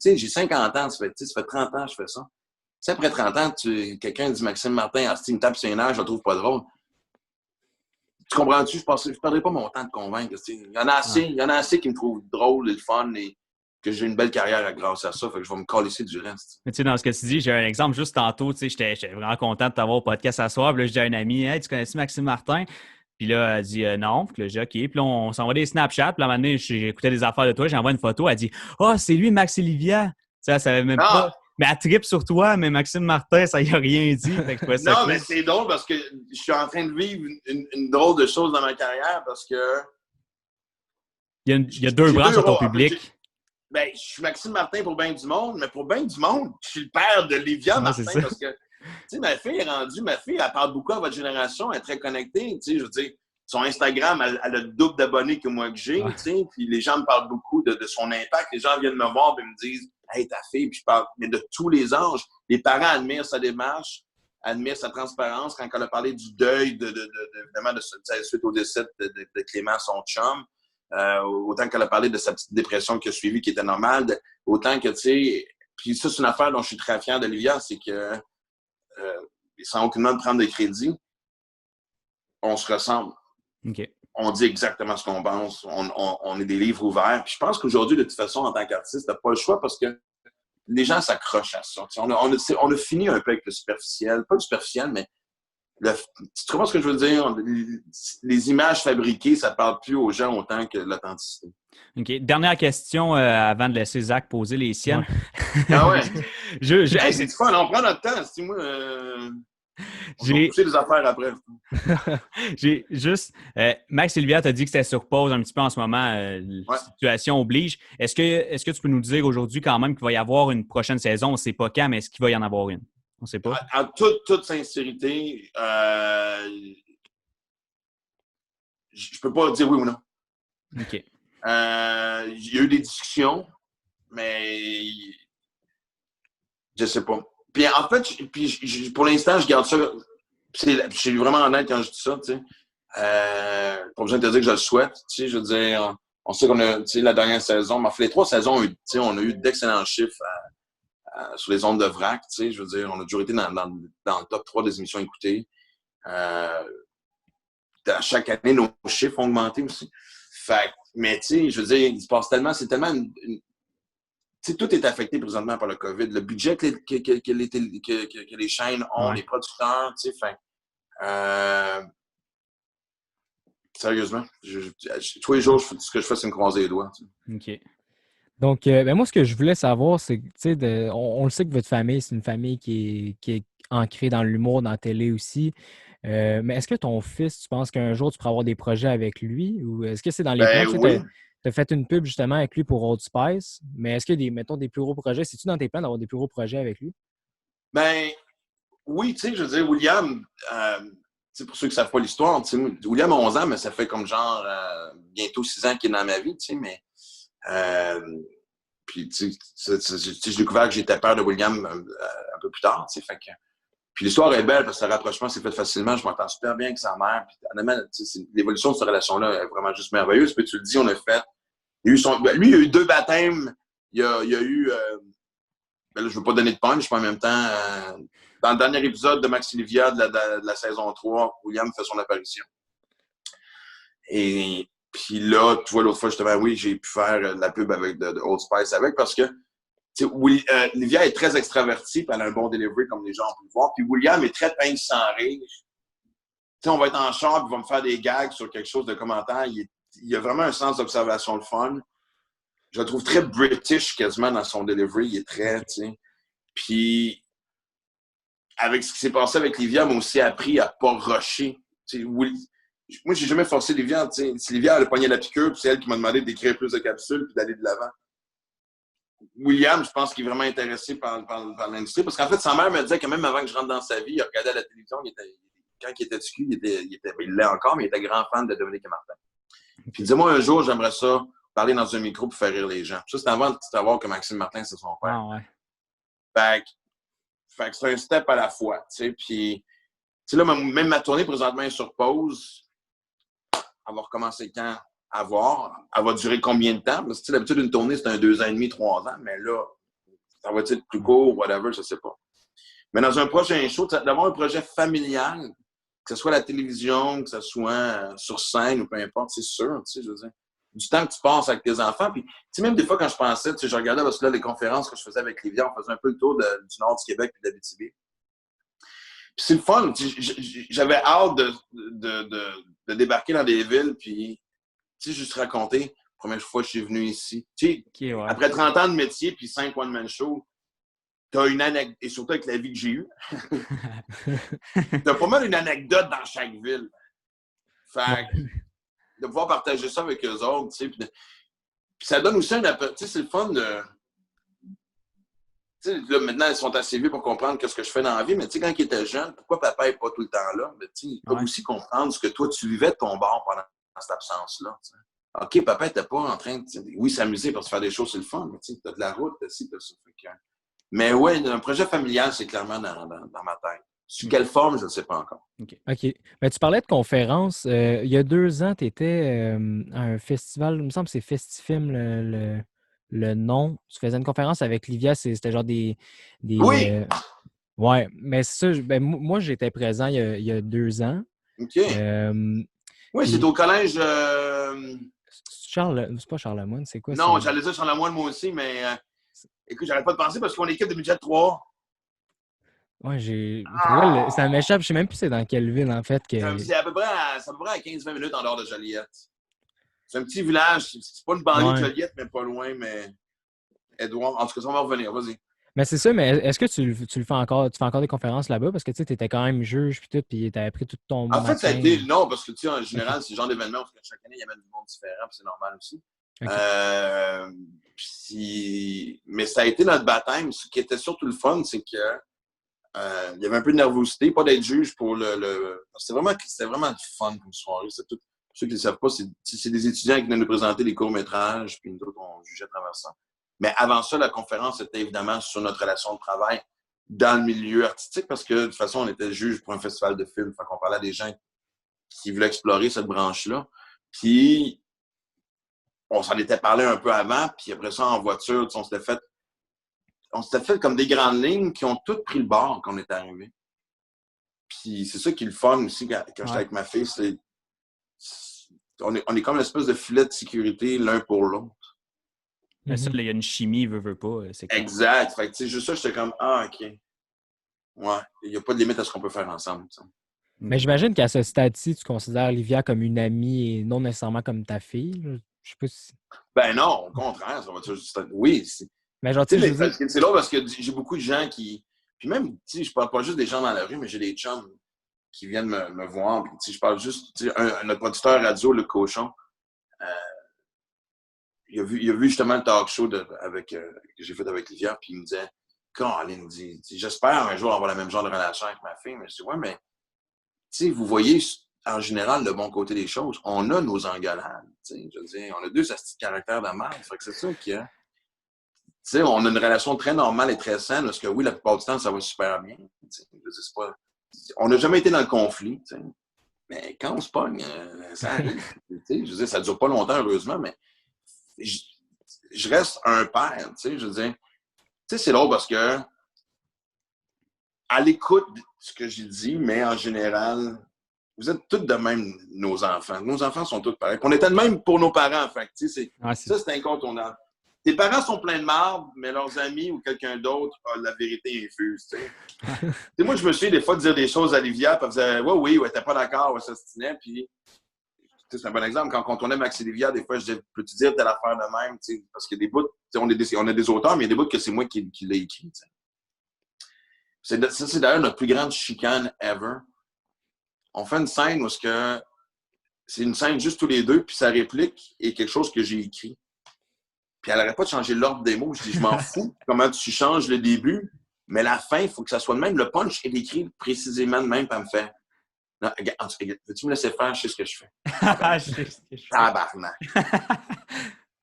J'ai 50 ans, ça fait 30 ans que je fais ça. T'sais, après 30 ans, quelqu'un dit Maxime Martin, il me tape sur les nerfs, je le trouve pas drôle. Tu comprends-tu? Je ne perdrai pas mon temps de convaincre. Il y en a assez qui me trouvent drôle et le fun et que j'ai une belle carrière grâce à ça. Fait que je vais me calisser du reste. Mais tu sais, dans ce que tu dis, j'ai un exemple juste tantôt. Tu sais, j'étais vraiment content de t'avoir au podcast à soir. Puis là, je dis à un ami, hey, tu connais-tu Maxime Martin? Puis là, elle dit non. Puis là, j'ai OK. Puis là, on s'envoie des Snapchat. Puis là, maintenant, j'écoutais des affaires de toi. J'envoie une photo. Elle dit c'est lui, Max Olivia. Tu sais, elle savait même pas. Mais elle tripe sur toi, mais Maxime Martin, ça y a rien dit. Fait que ça non, cool. Mais c'est drôle parce que je suis en train de vivre une drôle de chose dans ma carrière parce que. Il y a deux branches sur ton public. Ben, je suis Maxime Martin pour bien du monde, mais pour bien du monde, je suis le père de Livia Martin parce que, tu sais, ma fille, elle parle beaucoup à votre génération, elle est très connectée, tu sais, je veux dire, son Instagram, elle a le double d'abonnés que moi que j'ai, tu sais, puis les gens me parlent beaucoup de son impact, les gens viennent me voir et me disent « Hey, ta fille », puis je parle, mais de tous les âges, les parents admirent sa démarche, admirent sa transparence quand elle a parlé du deuil, évidemment, suite au décès de Clément, son chum. Autant qu'elle a parlé de sa petite dépression qui a suivi, qui était normale, autant que, tu sais, puis ça, c'est une affaire dont je suis très fier d'Olivia, c'est que, sans aucunement prendre de crédit, on se ressemble. Okay. On dit exactement ce qu'on pense, on est des livres ouverts. Puis je pense qu'aujourd'hui, de toute façon, en tant qu'artiste, t'as pas le choix parce que les gens s'accrochent à ça. On a fini un peu avec le superficiel, pas le superficiel, mais tu comprends ce que je veux dire? Les images fabriquées, ça ne parle plus aux gens autant que l'authenticité. OK. Dernière question avant de laisser Zach poser les siennes. Ouais. Ah ouais? Hey, c'est fun, on prend notre temps. Moi, on va pousser les affaires après. J'ai juste... Max Olivia t'a dit que c'était sur pause un petit peu en ce moment. La situation oblige. Est-ce que tu peux nous dire aujourd'hui quand même qu'il va y avoir une prochaine saison? On ne sait pas quand, mais est-ce qu'il va y en avoir une? On ne sait pas. En toute sincérité, je peux pas dire oui ou non. OK. Il y a eu des discussions, mais je sais pas. Puis en fait, pour l'instant, je garde ça. Je suis vraiment honnête quand je dis ça, tu sais. Pas besoin de te dire que je le souhaite. Tu sais, je veux dire, on sait qu'on a, tu sais, la dernière saison, mais les 3 saisons, tu sais, on a eu d'excellents chiffres sur les ondes de vrac, tu sais, je veux dire, on a toujours été dans le top 3 des émissions écoutées. Chaque année, nos chiffres ont augmenté aussi. Fait, mais tu sais, je veux dire, il se passe tellement, c'est tellement tu sais, tout est affecté présentement par le COVID. Le budget que les chaînes ont, les producteurs, tu sais, fait, sérieusement, tous les jours, ce que je fais, c'est me croiser les doigts. Tu sais. OK. Donc, moi, ce que je voulais savoir, c'est que, on le sait que votre famille, c'est une famille qui est ancrée dans l'humour, dans la télé aussi. Mais est-ce que ton fils, tu penses qu'un jour, tu pourras avoir des projets avec lui? Ou est-ce que c'est dans les plans? Oui. Tu as fait une pub justement avec lui pour Old Spice, mais est-ce qu'il y a des plus gros projets? C'est-tu dans tes plans d'avoir des plus gros projets avec lui? Ben, oui, tu sais, je veux dire, William, pour ceux qui ne savent pas l'histoire, William a 11 ans, mais ça fait comme genre bientôt 6 ans qu'il est dans ma vie, tu sais, mais puis, tu sais, j'ai découvert que j'étais père de William un peu plus tard, tu sais, fait que... Puis l'histoire est belle parce que le rapprochement s'est fait facilement, je m'entends super bien avec sa mère, puis honnêtement, l'évolution de cette relation-là est vraiment juste merveilleuse, puis tu le dis, on a fait... lui, il a eu 2 baptêmes, il y a eu... ben là, je ne veux pas donner de punch, mais en même temps, dans le dernier épisode de Max Olivia de la saison 3, William fait son apparition. Et puis là, tu vois, l'autre fois, justement, oui, j'ai pu faire la pub avec de Old Spice avec parce que Olivia est très extravertie, puis elle a un bon delivery, comme les gens ont pu le voir. Puis William est très pince sans rire. T'sais, on va être en char, puis il va me faire des gags sur quelque chose de commentaire. Il a vraiment un sens d'observation, le fun. Je le trouve très British quasiment dans son delivery. Il est très, tu sais. Puis, avec ce qui s'est passé avec Livia, m'a aussi appris à pas rusher. Moi, j'ai jamais forcé Livia. Si Livia a pogné la piqûre, puis c'est elle qui m'a demandé d'écrire plus de capsules puis d'aller de l'avant. William, je pense qu'il est vraiment intéressé par l'industrie. Parce qu'en fait, sa mère me disait que même avant que je rentre dans sa vie, il regardait à la télévision, quand il était dessus, il l'est encore, mais il était grand fan de Dominique et Martin. Puis dis-moi un jour, j'aimerais ça parler dans un micro pour faire rire les gens. Ça, c'est avant de savoir que Maxime Martin, c'est son père. Ah ouais. Fait que c'est un step à la fois, tu sais. Puis, tu sais, là, même ma tournée présentement est sur pause. Elle va recommencer quand? À voir. Elle va durer combien de temps? Parce que d'habitude, une tournée, c'est un 2 ans et demi, 3 ans. Mais là, ça va être plus court, whatever, je sais pas. Mais dans un prochain show, d'avoir un projet familial, ce soit à la télévision, que ce soit sur scène ou peu importe, c'est sûr, tu sais, je veux dire. Du temps que tu passes avec tes enfants. Puis, tu sais, même des fois, quand je pensais, tu sais, je regardais, parce que là, les conférences que je faisais avec Livia, on faisait un peu le tour du nord du Québec et de l'Abitibi. Puis c'est le fun. J'avais hâte de débarquer dans des villes, puis, tu sais, juste raconter la première fois que je suis venu ici. Tu sais, OK, ouais. après 30 ans de métier, puis 5 one-man shows, t'as une anecdote, et surtout avec la vie que j'ai eue, t'as pas mal une anecdote dans chaque ville. Fait que, de pouvoir partager ça avec eux autres, tu sais, puis ça donne aussi un appel. Tu sais, c'est le fun de... Tu sais, là, maintenant, ils sont assez vieux pour comprendre ce que je fais dans la vie, mais tu sais, quand ils étaient jeunes, pourquoi papa n'est pas tout le temps là? Mais tu sais, ils peuvent aussi comprendre ce que toi, tu vivais de ton bord pendant cette absence-là. Tu sais. OK, papa n'était pas en train de... Oui, s'amuser parce que faire des choses, c'est le fun, mais tu sais, t'as de la route, t'as ci, t'as ça. Mais ouais, un projet familial, c'est clairement dans ma tête. Sous quelle forme, je ne sais pas encore. OK. Mais tu parlais de conférences. Il y a 2 ans, tu étais à un festival, il me semble que c'est Festifilm le nom. Tu faisais une conférence avec Livia, c'était genre des Oui! Ouais, mais ça, moi, j'étais présent il y a 2 ans. OK. Oui, c'est au collège... C'est pas Charlemagne, c'est quoi? Non, j'allais dire Charlemagne, moi aussi, mais... Écoute, j'arrête pas de penser parce qu'on est équipe de budget 3. Ouais, ça m'échappe, je sais même plus c'est dans quelle ville, en fait. C'est à peu près à 15-20 minutes en dehors de Joliette. C'est un petit village, c'est pas une banlieue de Joliette, mais pas loin, mais... Edouard, en tout cas, ça va revenir, vas-y. Mais c'est ça, mais est-ce que tu le fais encore, tu fais encore des conférences là-bas? Parce que tu étais quand même juge, puis tout, puis tu avais pris tout ton En fait, ça a matin. été... Non, parce que, tu sais, en général, c'est le genre d'événement où chaque année, il y avait du monde différent, puis c'est normal aussi. Mais ça a été notre baptême. Ce qui était surtout le fun, c'est que il y avait un peu de nervosité, pas d'être juge pour C'était vraiment du fun comme soirée. Pour ceux qui ne le savent pas, c'est des étudiants qui venaient nous présenter des courts-métrages, puis nous autres, on jugeait à travers ça. Mais avant ça, la conférence était évidemment sur notre relation de travail dans le milieu artistique, parce que de toute façon, on était juge pour un festival de films. Fait qu'on parlait à des gens qui voulaient explorer cette branche-là. Puis, on s'en était parlé un peu avant, puis après ça, en voiture, on s'était fait comme des grandes lignes qui ont toutes pris le bord quand on est arrivé. Puis c'est ça qui est le fun aussi quand j'étais avec ma fille, on est comme une espèce de filet de sécurité l'un pour l'autre. Mais ça, il y a une chimie, veut pas. C'est cool. Exact. Fait que, tu sais, juste ça, j'étais comme, OK. Ouais, il n'y a pas de limite à ce qu'on peut faire ensemble. T'sais. Mais j'imagine qu'à ce stade-ci, tu considères Livia comme une amie et non nécessairement comme ta fille. Là. Je sais pas si... Ben non, au contraire. Ça va juste... Oui. Mais genre, tu sais, c'est là parce que j'ai beaucoup de gens qui... Puis même, tu sais, je parle pas juste des gens dans la rue, mais j'ai des chums qui viennent me voir. Puis, tu sais, je parle juste... Tu sais, notre producteur radio, Le Cochon, il a vu justement le talk show que j'ai fait avec Livia, puis il me disait, Caroline, j'espère un jour avoir la même genre de relation avec ma fille. Mais je dis, ouais, mais, tu sais, vous voyez, en général, le bon côté des choses. On a nos engueulades, tu sais, je veux dire, on a 2 astuces de caractère de merde. Fait que c'est ça qui est. Tu sais, on a une relation très normale et très saine, parce que oui, la plupart du temps, ça va super bien. Je veux dire, on n'a jamais été dans le conflit, tu sais. Mais quand on se pogne, ça arrive. Tu sais, je veux dire, ça ne dure pas longtemps, heureusement, mais je reste un père, tu sais, je veux dire. Tu sais, c'est drôle parce que à l'écoute de ce que j'ai dit, mais en général, vous êtes tous de même, nos enfants. Nos enfants sont tous pareils. On était de même pour nos parents, en fait. Tu sais, ça, c'est incontournable. Tes parents sont pleins de marde, mais leurs amis ou quelqu'un d'autre a la vérité infuse, tu sais. Moi, je me suis des fois de dire des choses à Livia, puis elle faisait « Oui, t'es pas d'accord, ouais, ça se tenait. » Puis, c'est un bon exemple. Quand on tournait Max et Livia, des fois, je disais « Peux-tu dire telle affaire de même? » Parce qu'il y a des bouts, on a des auteurs, mais il y a des bouts que c'est moi qui l'ai écrit. Ça, c'est d'ailleurs notre plus grande chicane ever. On fait une scène où c'est une scène juste tous les deux, puis sa réplique est quelque chose que j'ai écrit. Puis elle n'arrête pas de changer l'ordre des mots. Je dis, je m'en fous comment tu changes le début, mais la fin, il faut que ça soit de même. Le punch est écrit précisément de même, puis elle me fait, non, regarde, veux-tu me laisser faire? Je sais ce que je fais. Je sais ce que je fais. Tabarnak.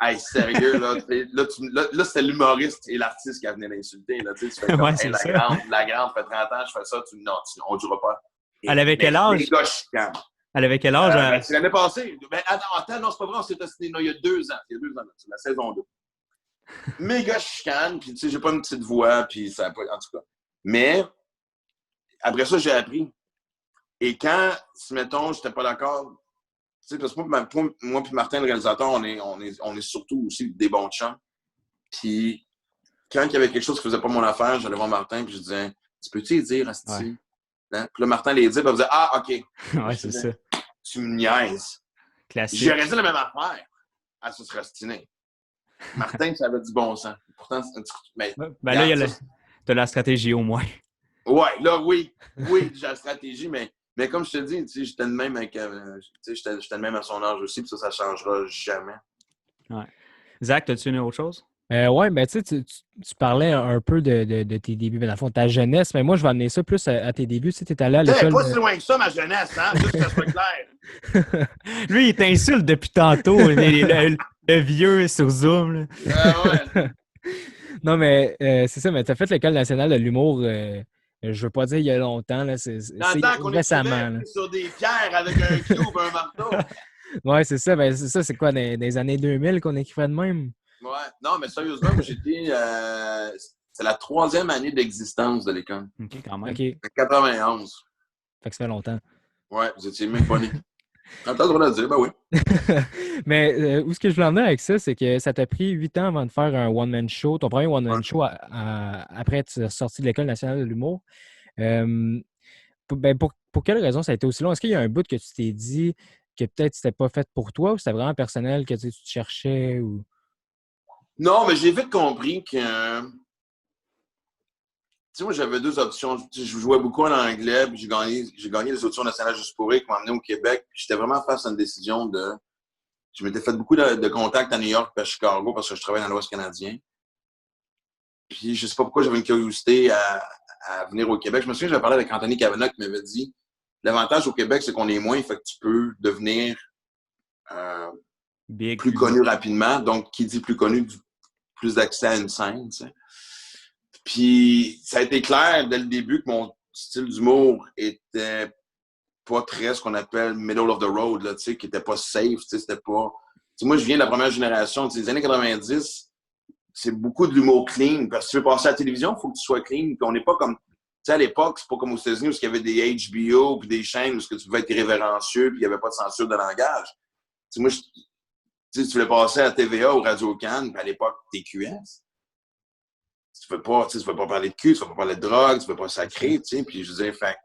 Hey, sérieux, là c'était l'humoriste et l'artiste qui venait l'insulter. Là, tu fais comme, ouais, hey, la grande fait 30 ans, je fais ça, on ne jouera pas. Elle avait quel âge? Les gars, je calme. Elle avait quel âge? C'est l'année passée. Ben, attends, non, c'est pas vrai, on s'est assigné il y a 2 ans. Il y a 2 ans, c'est la saison 2. Méga chicane, puis tu sais, j'ai pas une petite voix, puis ça n'a pas. En tout cas. Mais, après ça, j'ai appris. Et quand, si mettons, j'étais pas d'accord, tu sais, parce que moi puis Martin, le réalisateur, on est surtout aussi des bons chums. Puis quand il y avait quelque chose qui faisait pas mon affaire, j'allais voir Martin puis je disais, tu peux-tu dire, Ouais. Asti? Hein? Puis là, Martin les dit, puis il disait, ah, OK. Ouais, Je c'est disais, ça. tu me niaises. Classique. J'aurais dit la même affaire. Elle se serait ostinée. Martin, ça avait du bon sens. Pourtant, mais Ben là, regarde, t'as la stratégie au moins. ouais, là, oui, j'ai la stratégie, mais comme je te dis, tu sais, j'étais le même avec, j'étais le même à son âge aussi, puis ça changera jamais. Ouais. Zach, as-tu une autre chose? Ouais, ben tu sais, tu parlais un peu de tes débuts, ben, dans le fond, ta jeunesse, mais moi, je vais amener ça plus à tes débuts. Tu sais, t'es allé à T'sais, l'école. pas si loin que ça, ma jeunesse, hein? Juste que ça soit clair. Lui, il t'insulte depuis tantôt, le vieux sur Zoom. Là. Ouais. Non, mais c'est ça, mais tu as fait l'École nationale de l'humour, je veux pas dire il y a longtemps, là, c'est Dans le temps qu'on récemment. écrivait sur des pierres avec un cube, un marteau. Ouais, c'est ça. Ben, c'est ça, c'est quoi, dans les années 2000 qu'on écrivait de même? Ouais. Non, mais sérieusement, moi, j'étais. C'est la 3e année d'existence de l'école. OK, quand même. OK. En 91. Fait que ça fait longtemps. Ouais, vous étiez même pas né. T'as le droit de le dire, ben oui. Mais où est-ce que je voulais en venir avec ça, c'est que ça t'a pris 8 ans avant de faire un one-man show, ton premier one-man Ouais. show après être sorti de l'École nationale de l'humour. Pour quelle raison ça a été aussi long? Est-ce qu'il y a un bout que tu t'es dit que peut-être c'était pas fait pour toi ou c'était vraiment personnel que tu te cherchais? Ou... Non, mais j'ai vite compris que. Tu sais, moi, j'avais 2 options. Je jouais beaucoup en anglais, puis j'ai gagné les auditions nationales juste pour rire qui m'ont amené au Québec. Puis j'étais vraiment face à une décision de. Je m'étais fait beaucoup de contacts à New York et à Chicago parce que je travaille dans l'Ouest canadien. Puis je sais pas pourquoi j'avais une curiosité à venir au Québec. Je me souviens, j'avais parlé avec Anthony Cavanaugh qui m'avait dit l'avantage au Québec, c'est qu'on est moins, fait que tu peux devenir plus connu rapidement. Donc, qui dit plus connu, plus d'accès à une scène. Tu sais. Puis ça a été clair dès le début que mon style d'humour était pas très ce qu'on appelle middle of the road, là, tu sais, qui était pas safe, tu sais, c'était pas. Tu sais, moi, je viens de la première génération, tu sais, des années 90, c'est beaucoup de l'humour clean. Parce que si tu veux passer à la télévision, il faut que tu sois clean. Puis on n'est pas comme. Tu sais, à l'époque, c'est pas comme aux États-Unis où il y avait des HBO puis des chaînes où tu pouvais être irrévérencieux puis il n'y avait pas de censure de langage. Tu sais, moi, tu voulais passer à TVA ou Radio-Can, puis à l'époque, TQS. Tu veux pas parler de cul, tu veux pas parler de drogue, tu veux pas sacrer, tu sais. Puis je disais, fait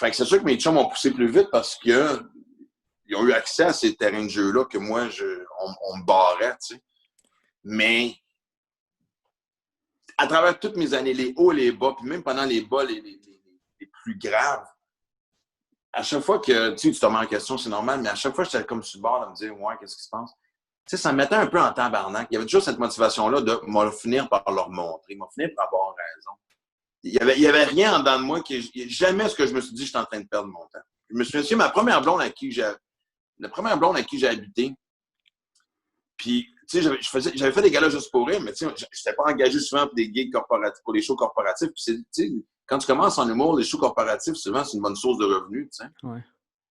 que c'est sûr que mes chums m'ont poussé plus vite parce que ils ont eu accès à ces terrains de jeu-là que moi, on me barrait, tu sais. Mais à travers toutes mes années, les hauts et les bas, puis même pendant les bas les plus graves, à chaque fois que tu te remets en question, c'est normal, mais à chaque fois, j'étais comme sur le bord de me dire, ouais, qu'est-ce qui se passe? Tu sais, ça me mettait un peu en tabarnak. Il y avait toujours cette motivation-là de m'en finir par leur montrer, m'en finir par avoir raison. Il y avait rien en dedans de moi jamais ce que je me suis dit, je suis en train de perdre mon temps. Je me suis dit, la première blonde à qui j'ai habité, puis, tu sais, j'avais fait des galas juste pour rire, mais tu sais, je n'étais pas engagé souvent pour des gigs corporatifs, pour les shows corporatifs. Puis, tu sais, quand tu commences en humour, les shows corporatifs, souvent, c'est une bonne source de revenus, tu sais. Ouais.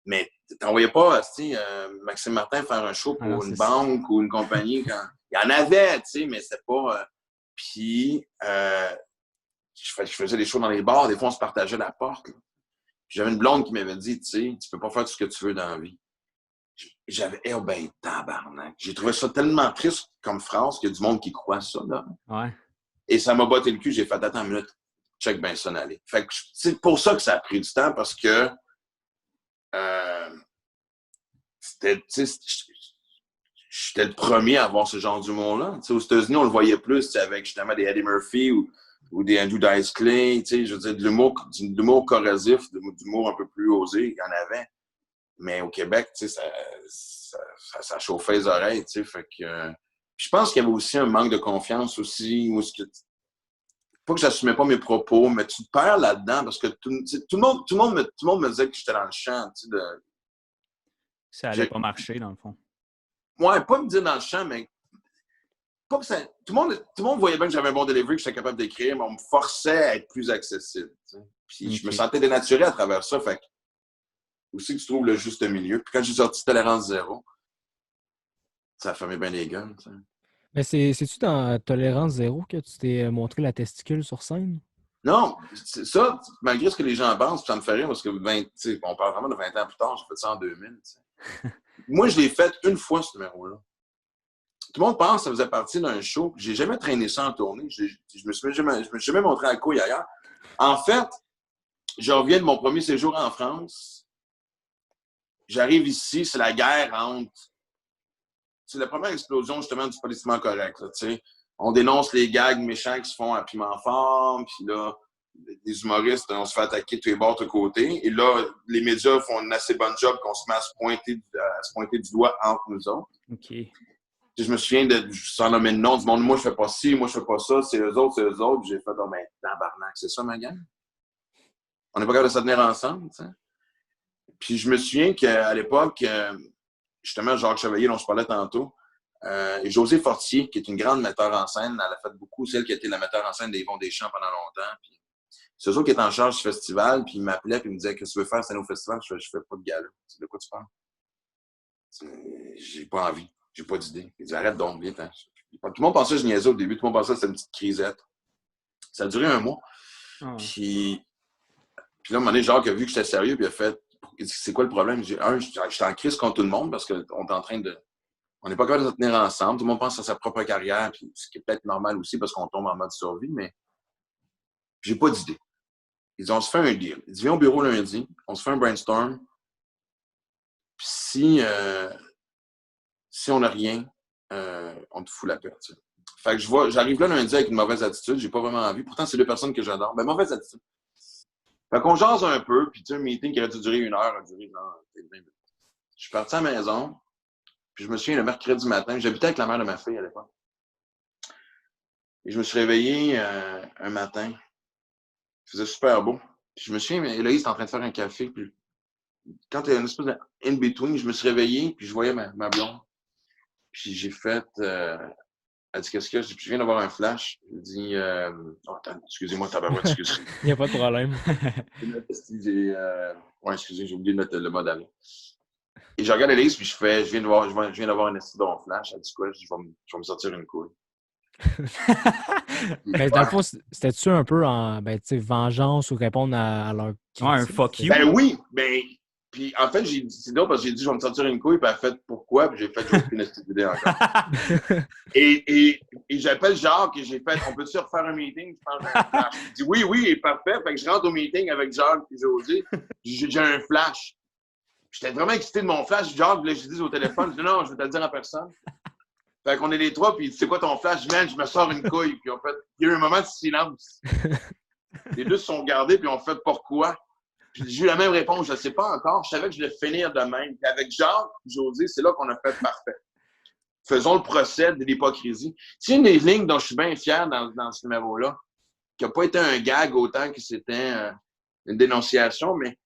Mais tu n'envoyais pas, tu sais, Maxime Martin faire un show pour une banque ou une compagnie. Il y en avait, tu sais, mais c'était pas. Puis, je faisais des shows dans les bars, des fois, on se partageait la porte. J'avais une blonde qui m'avait dit, tu sais, tu peux pas faire tout ce que tu veux dans la vie. J'avais, ben, tabarnak. J'ai trouvé ça tellement triste comme phrase qu'il y a du monde qui croit ça, là. Ouais. Et ça m'a botté le cul. J'ai fait, attends une minute, check ben ça aller. Fait que c'est pour ça que ça a pris du temps parce que j'étais le premier à avoir ce genre d'humour-là. T'sais, aux États-Unis, on le voyait plus avec justement des Eddie Murphy ou des Andrew Dice Clay. Je veux dire, de l'humour corrosif, de l'humour un peu plus osé, il y en avait. Mais au Québec, ça chauffait les oreilles. Fait que, je pense qu'il y avait aussi un manque de confiance aussi. Pas que j'assumais pas mes propos, mais tu te perds là-dedans parce que tout le monde me disait que j'étais dans le champ. Ça allait pas marcher, dans le fond. Ouais, pas me dire dans le champ, mais pas que ça. Tout le monde voyait bien que j'avais un bon delivery, que j'étais capable d'écrire, mais on me forçait à être plus accessible. Puis je me sentais dénaturé à travers ça. Fait que aussi que tu trouves le juste milieu. Puis quand j'ai sorti Tolérance Zéro, ça a fermé bien les gueules. T'sais. Mais c'est-tu dans Tolérance Zéro que tu t'es montré la testicule sur scène? Non, c'est ça, malgré ce que les gens pensent, ça me fait rire parce que on parle vraiment de 20 ans plus tard, j'ai fait ça en 2000. Moi, je l'ai fait une fois, ce numéro-là. Tout le monde pense que ça faisait partie d'un show. J'ai jamais traîné ça en tournée. Je me suis jamais montré à couille ailleurs. En fait, je reviens de mon premier séjour en France. J'arrive ici, c'est la guerre entre... C'est la première explosion, justement, du politiquement correct. Là, on dénonce les gags méchants qui se font à piment fort, puis là, les humoristes, on se fait attaquer de tous les bords, de tous les côtés. Et là, les médias font une assez bonne job qu'on se met à se pointer du doigt entre nous autres. OK. Je me souviens de sans nommer le nom du monde. Moi, je fais pas ci, moi, je fais pas ça. C'est eux autres, c'est eux autres. J'ai fait, oh, ben, tabarnak, c'est ça, ma gang? On n'est pas capable de se tenir ensemble, tu sais. Puis je me souviens qu'à l'époque, justement, Jacques Chevalier, dont je parlais tantôt, et José Fortier, qui est une grande metteur en scène, elle a fait beaucoup, celle qui a été la metteur en scène d'Yvon Deschamps pendant longtemps. Puis c'est eux autres qui étaient en charge du festival, puis ils m'appelaient, puis ils me disaient, qu'est-ce que tu veux faire, c'est au festival? Je fais pas de gala. De quoi tu parles? J'ai pas envie. J'ai pas d'idée. Il dit, arrête donc, vite. Hein. Tout le monde pensait que je niaisais au début. Tout le monde pensait que c'était une petite crisette. Ça a duré un mois. Oh. Puis là, à un moment donné, Jacques a vu que j'étais sérieux, puis il a fait, il dit, c'est quoi le problème? J'ai j'étais en crise contre tout le monde parce qu'on est en train de... On n'est pas capable de se tenir ensemble. Tout le monde pense à sa propre carrière, puis ce qui est peut-être normal aussi parce qu'on tombe en mode survie, mais j'ai pas d'idée. Ils disent, on se fait un deal. Ils disent, viens au bureau lundi, on se fait un brainstorm. Puis si on n'a rien, on te fout la paix. Tu sais. Fait que j'arrive là lundi avec une mauvaise attitude, j'ai pas vraiment envie. Pourtant, c'est deux personnes que j'adore. Mais mauvaise attitude. Fait qu'on jase un peu, puis tu sais, un meeting qui aurait dû durer 1 heure, a duré 20 minutes. Je suis parti à la maison, puis je me souviens le mercredi matin, j'habitais avec la mère de ma fille à l'époque. Et je me suis réveillé un matin. Il faisait super beau. Puis je me souviens, Héloïse était en train de faire un café, puis quand il y a une espèce de in-between, je me suis réveillé, puis je voyais ma blonde. Puis j'ai fait... elle dit, qu'est-ce que je viens d'avoir un flash. Je lui dis, attends, excusez-moi, tabarouette, excusez. Il n'y a pas de problème. Excusez, j'ai oublié de mettre le mode avion. Et je regarde Elise, puis je viens d'avoir un accident flash. Elle dit quoi? Je dis, je vais me sortir une couille. Mais dans le fond, c'était-tu un peu en vengeance ou répondre à leur critique? Ouais, un fuck you. Ben oui, puis en fait, c'est drôle parce que j'ai dit je vais me sortir une couille, puis elle a fait pourquoi, puis j'ai fait j'ai aucune idée encore. et j'appelle Jacques et j'ai fait on peut-tu refaire un meeting? Je dis oui, parfait. Fait que je rentre au meeting avec Jacques et José. J'ai un flash. J'étais vraiment excité de mon flash. Jacques, là, je dis au téléphone, je dis non, je vais te le dire à personne. Fait qu'on est les trois, puis c'est quoi ton flash? Je me sors une couille. Puis en fait, il y a eu un moment de silence. Les deux se sont regardés, puis on fait pourquoi? Puis j'ai eu la même réponse, je ne sais pas encore. Je savais que je devais finir de même. Puis avec Jacques et José, c'est là qu'on a fait parfait. Faisons le procès de l'hypocrisie. C'est une des lignes dont je suis bien fier dans ce numéro-là, qui n'a pas été un gag autant que c'était une dénonciation, mais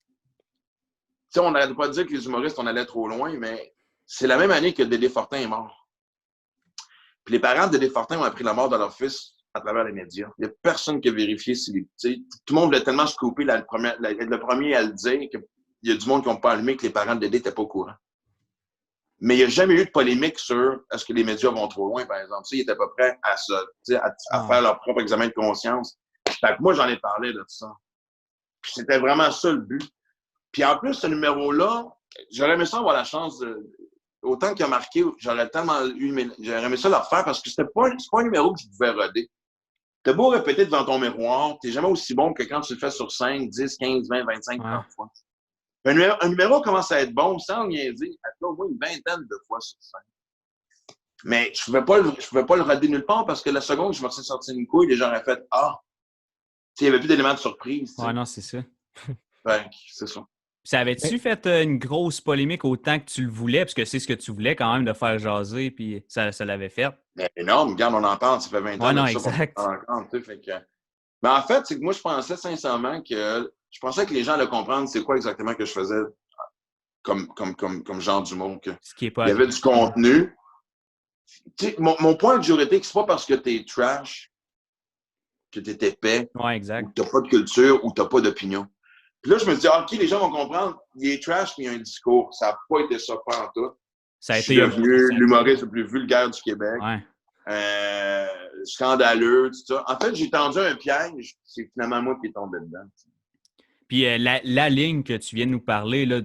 on n'allait pas dire que les humoristes, on allait trop loin, mais c'est la même année que Dédé Fortin est mort. Puis les parents de Dédé Fortin ont appris la mort de leur fils à travers les médias. Il n'y a personne qui a vérifié si tout le monde voulait tellement se couper le premier à le dire qu'il y a du monde qui n'ont pas allumé que les parents de Dédé n'étaient pas au courant. Mais il n'y a jamais eu de polémique sur est-ce que les médias vont trop loin, par exemple. Ils n'étaient pas prêts à faire leur propre examen de conscience. Fait que moi, j'en ai parlé de ça. Puis c'était vraiment ça le but. Puis en plus, ce numéro-là, j'aurais aimé ça avoir la chance de... Autant qu'il a marqué, j'aurais aimé ça le refaire parce que c'est pas un numéro que je pouvais roder. T'as beau répéter devant ton miroir, t'es jamais aussi bon que quand tu le fais sur 5, 10, 15, 20, 25, 30 fois. Un numéro commence à être bon sans rien dire, au moins une vingtaine de fois sur 5. Mais je pouvais pas le roder nulle part parce que la seconde que je me suis sorti une couille, les gens auraient fait ah! Il n'y avait plus d'éléments de surprise. Ouais, non, c'est ça. Ouais, c'est ça. Puis avais-tu fait une grosse polémique autant que tu le voulais? Parce que c'est ce que tu voulais quand même de faire jaser, puis ça l'avait fait. Mais énorme, regarde, on en parle, ça fait 20 ans. Ouais, non, exact. Mais en fait, c'est que moi, je pensais sincèrement que les gens allaient comprendre c'est quoi exactement que je faisais comme genre d'humour. Ce qui est pas il y avait du contenu. Mon point de juridique, c'est pas parce que t'es trash, que t'es épais, ouais, exact. ou que t'as pas de culture, ou t'as pas d'opinion. Puis là, je me dis, OK, les gens vont comprendre, il est trash, mais il y a un discours. Ça n'a pas été ça pas en tout. Ça a je été suis devenu l'humoriste le plus vulgaire du Québec. Ouais. scandaleux, tout ça. En fait, j'ai tendu un piège, c'est finalement moi qui est tombé dedans. Puis la ligne que tu viens de nous parler là,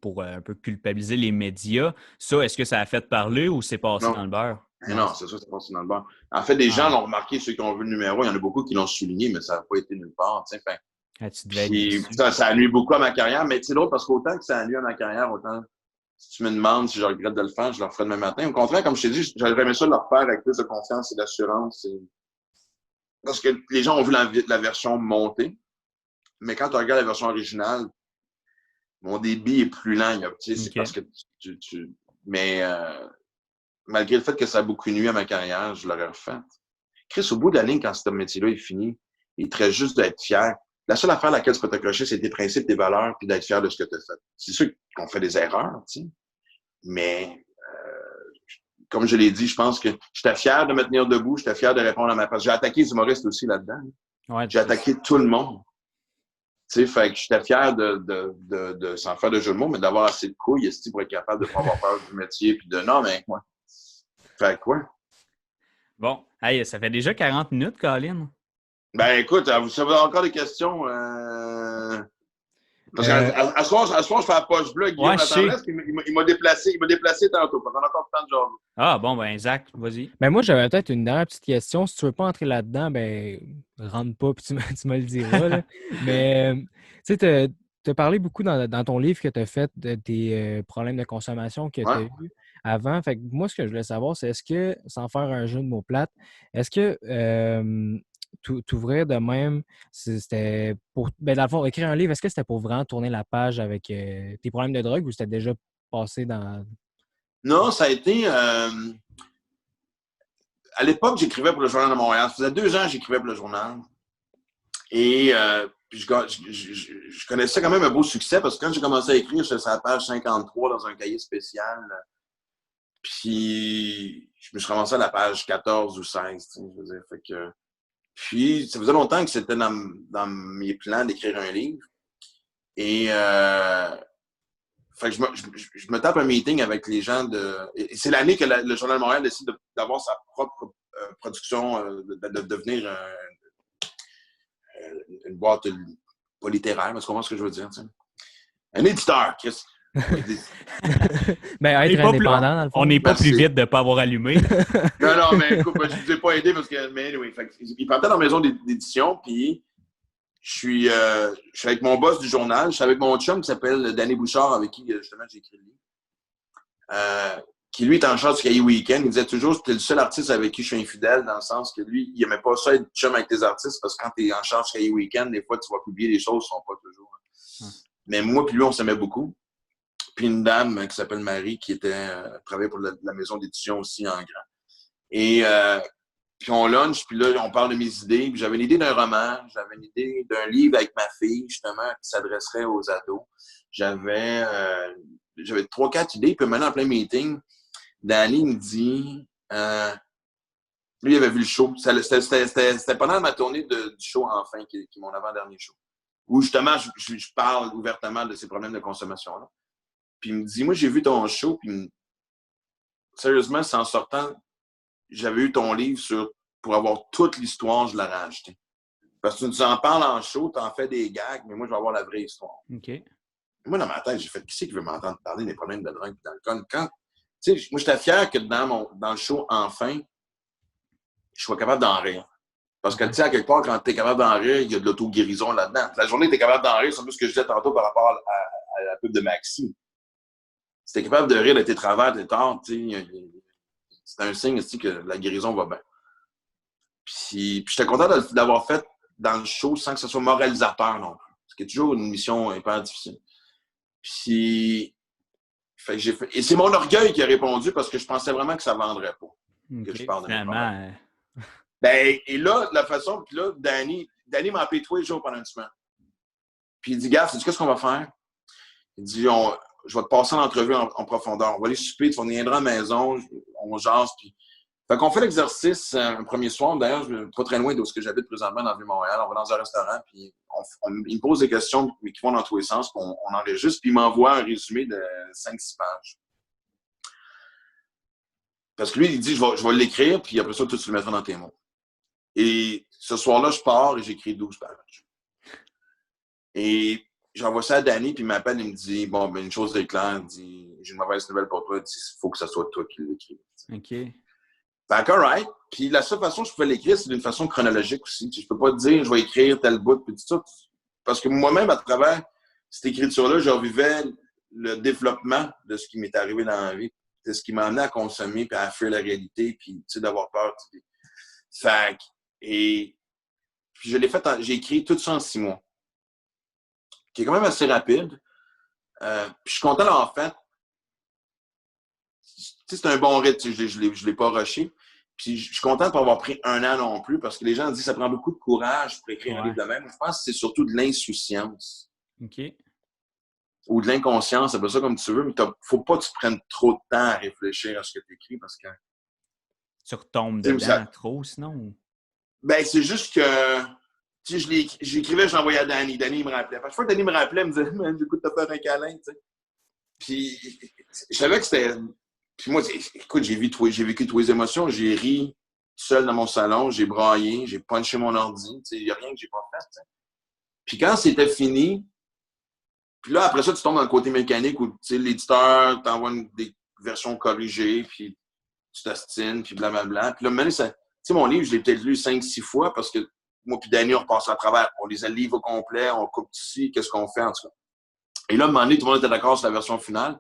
pour un peu culpabiliser les médias, ça, est-ce que ça a fait parler ou c'est passé dans Non. le beurre? Non, c'est ça, c'est passé dans le bar. En fait, des gens Ah, l'ont remarqué, ceux qui ont vu le numéro, il y en a beaucoup qui l'ont souligné, mais ça n'a pas été nulle part. Fait. tu devais être Puis déçu. ça nuit beaucoup à ma carrière, mais c'est drôle parce qu'autant que ça a nuit à ma carrière, autant si tu me demandes si je regrette de le faire, je le referai demain matin. Au contraire, comme je t'ai dit, j'aurais aimé ça de le refaire avec plus de confiance et d'assurance. Parce que les gens ont vu la version montée, mais quand tu regardes la version originale, mon débit est plus lent. C'est parce que Mais malgré le fait que ça a beaucoup nuit à ma carrière, je l'aurais refait. Chris, au bout de la ligne, quand ce métier-là est fini, il te reste juste d'être fier. La seule affaire à laquelle tu peux t'accrocher, c'est tes principes, tes valeurs, puis d'être fier de ce que tu as fait. C'est sûr qu'on fait des erreurs, tu sais. Mais, comme je l'ai dit, je pense que j'étais fier de me tenir debout, j'étais fier de répondre à ma place. J'ai attaqué les humoristes aussi là-dedans. Ouais, J'ai attaqué tout le monde. Tu sais, fait que j'étais fier sans faire de jeu de mots, mais d'avoir assez de couilles, pour être capable de ne pas avoir peur du métier, puis de non, mais quoi. Fait quoi? Bon, hey, ça fait déjà 40 minutes, Colin. Ben écoute, vous avez encore des questions? Parce qu'à ce soir, je fais la poche bleue avec Guillaume Ouais, je sais. Latendresse, puis il m'a déplacé tantôt. On a encore le temps de jaser. Ah, bon, ben, Zach, vas-y. Ben moi, j'avais peut-être une dernière petite question. Si tu veux pas entrer là-dedans, ben rentre pas, puis tu me le diras. Là. Mais tu sais, tu as parlé beaucoup dans ton livre que tu as fait de tes problèmes de consommation que tu as Ouais. eu avant. Fait que moi, ce que je voulais savoir, c'est est-ce que, sans faire un jeu de mots plates, est-ce que t'ouvrir de même, c'était pour. Ben, dans le fond, écrire un livre, est-ce que c'était pour vraiment tourner la page avec tes problèmes de drogue ou c'était déjà passé dans. Non, ça a été. À l'époque, j'écrivais pour le Journal de Montréal. Ça faisait 2 ans que j'écrivais pour le journal. Et puis je connaissais quand même un beau succès parce que quand j'ai commencé à écrire, j'étais sur la page 53 dans un cahier spécial. Puis je me suis ramassé à la page 14 ou 16. Je veux dire, fait que. Puis, ça faisait longtemps que c'était dans mes plans d'écrire un livre. Et fait que je me tape un meeting avec les gens de. Et c'est l'année que le Journal de Montréal décide d'avoir sa propre production, de devenir une boîte pas littéraire, mais tu comprends ce que je veux dire, tu sais. Un éditeur, Chris. Ben, être indépendant, dans le fond. On n'est pas Merci. plus vite de ne pas avoir allumé. Non, mais écoute, je ne vous ai pas aidé parce que. Mais anyway, il partait dans la maison d'édition, puis je suis avec mon boss du journal, je suis avec mon chum qui s'appelle Danny Bouchard, avec qui justement j'ai écrit le livre. Qui lui est en charge du cahier Week-end. Il disait toujours que c'était le seul artiste avec qui je suis infidèle, dans le sens que lui, il n'aimait pas ça être chum avec tes artistes, parce que quand tu es en charge du cahier Week-end, des fois, tu vas publier des choses qui ne sont pas toujours. Mais moi puis lui, on s'aimait beaucoup. Puis une dame qui s'appelle Marie, qui travaillait pour la maison d'édition aussi en grand. Et puis on lunch, puis là, on parle de mes idées. Puis j'avais une idée d'un roman, j'avais une idée d'un livre avec ma fille, justement, qui s'adresserait aux ados. J'avais 3-4 idées. Puis maintenant, en plein meeting, Danny me dit... lui, il avait vu le show. C'était pendant ma tournée du show Enfin, qui est mon avant-dernier show. Où, justement, je parle ouvertement de ces problèmes de consommation-là. Puis il me dit, moi, j'ai vu ton show, puis sérieusement, c'est en sortant, j'avais eu ton livre pour avoir toute l'histoire, je l'aurais acheté. Parce que tu nous en parles en show, tu en fais des gags, mais moi, je vais avoir la vraie histoire. OK. Moi, dans ma tête, j'ai fait, qui c'est qui veut m'entendre parler des problèmes de drogue et d'alcool? Tu sais, moi, j'étais fier que dans le show Enfin, je sois capable d'en rire. Parce que, tu sais, à quelque part, quand tu es capable d'en rire, il y a de l'auto-guérison là-dedans. La journée, tu es capable d'en rire, c'est un peu ce que je disais tantôt par rapport à la pub de Maxi. Si tu es capable de rire de tes travers, tes torts, tu sais, c'est un signe aussi que la guérison va bien. Puis j'étais content d'avoir fait dans le show sans que ce soit moralisateur non plus. Ce qui est toujours une mission hyper difficile. Puis, fait que et c'est mon orgueil qui a répondu parce que je pensais vraiment que ça ne vendrait pas. Okay. Que je parle de Finalement. Ben, et là, de la façon, puis là, Danny m'a appelé tous les jours pendant une semaine. Puis il dit, gars, sais-tu qu'est-ce qu'on va faire? Il dit, je vais te passer l'entrevue en profondeur. On va aller souper, tu viendras à la maison, on jase. Puis... Fait qu'on fait l'exercice un premier soir. D'ailleurs, pas très loin d'où j'habite présentement dans le Vieux-Montréal. On va dans un restaurant, puis il me pose des questions mais qui vont dans tous les sens, puis on enregistre, puis il m'envoie un résumé de 5-6 pages. Parce que lui, il dit, je vais l'écrire, puis après ça, toi, tu le mettras dans tes mots. Et ce soir-là, je pars et j'écris 12 pages. Et j'envoie ça à Danny, puis il m'appelle, il me dit, bon, ben, une chose est claire, il dit, j'ai une mauvaise nouvelle pour toi, il faut que ce soit toi qui l'écris. OK. Fait que, alright. Puis la seule façon que je pouvais l'écrire, c'est d'une façon chronologique aussi. Je peux pas te dire, je vais écrire tel bout, puis tout ça. Parce que moi-même, à travers cette écriture-là, je revivais le développement de ce qui m'est arrivé dans la vie. C'est ce qui m'a amené à consommer, puis à fuir la réalité, puis, tu sais, d'avoir peur. Fait que, et puis je l'ai fait, j'ai écrit tout ça en 6 mois. Qui est quand même assez rapide. Puis je suis content d'avoir fait. Tu sais, c'est un bon rythme, je l'ai pas rushé. Puis je suis content de pas avoir pris 1 an non plus, parce que les gens disent que ça prend beaucoup de courage pour écrire un livre de même. Je pense que c'est surtout de l'insouciance. OK. Ou de l'inconscience, appelle ça comme tu veux, mais faut pas que tu prennes trop de temps à réfléchir à ce que tu écris, parce que... Tu retombes dedans trop, sinon? Ben, c'est juste que... Tu sais, j'écrivais, je l'envoyais à Danny. Danny, il me rappelait. À chaque fois que Danny me rappelait, il me disait, man, écoute, t'as fait un câlin, tu sais. Puis, je savais que c'était... Puis moi, écoute, j'ai vécu toutes les émotions. J'ai ri seul dans mon salon, j'ai braillé, j'ai punché mon ordi. Il n'y a rien que j'ai pas fait. T'sais. Puis quand c'était fini, puis là, après ça, tu tombes dans le côté mécanique où l'éditeur t'envoie des versions corrigées, puis tu t'astines, puis blablabla. Puis là, maintenant, mon livre, je l'ai peut-être lu 5-6 fois parce que moi puis Danny, on repasse à travers. On lisait le livre au complet, on coupe ici, qu'est-ce qu'on fait, en tout cas. Et là, à un moment donné, tout le monde était d'accord sur la version finale.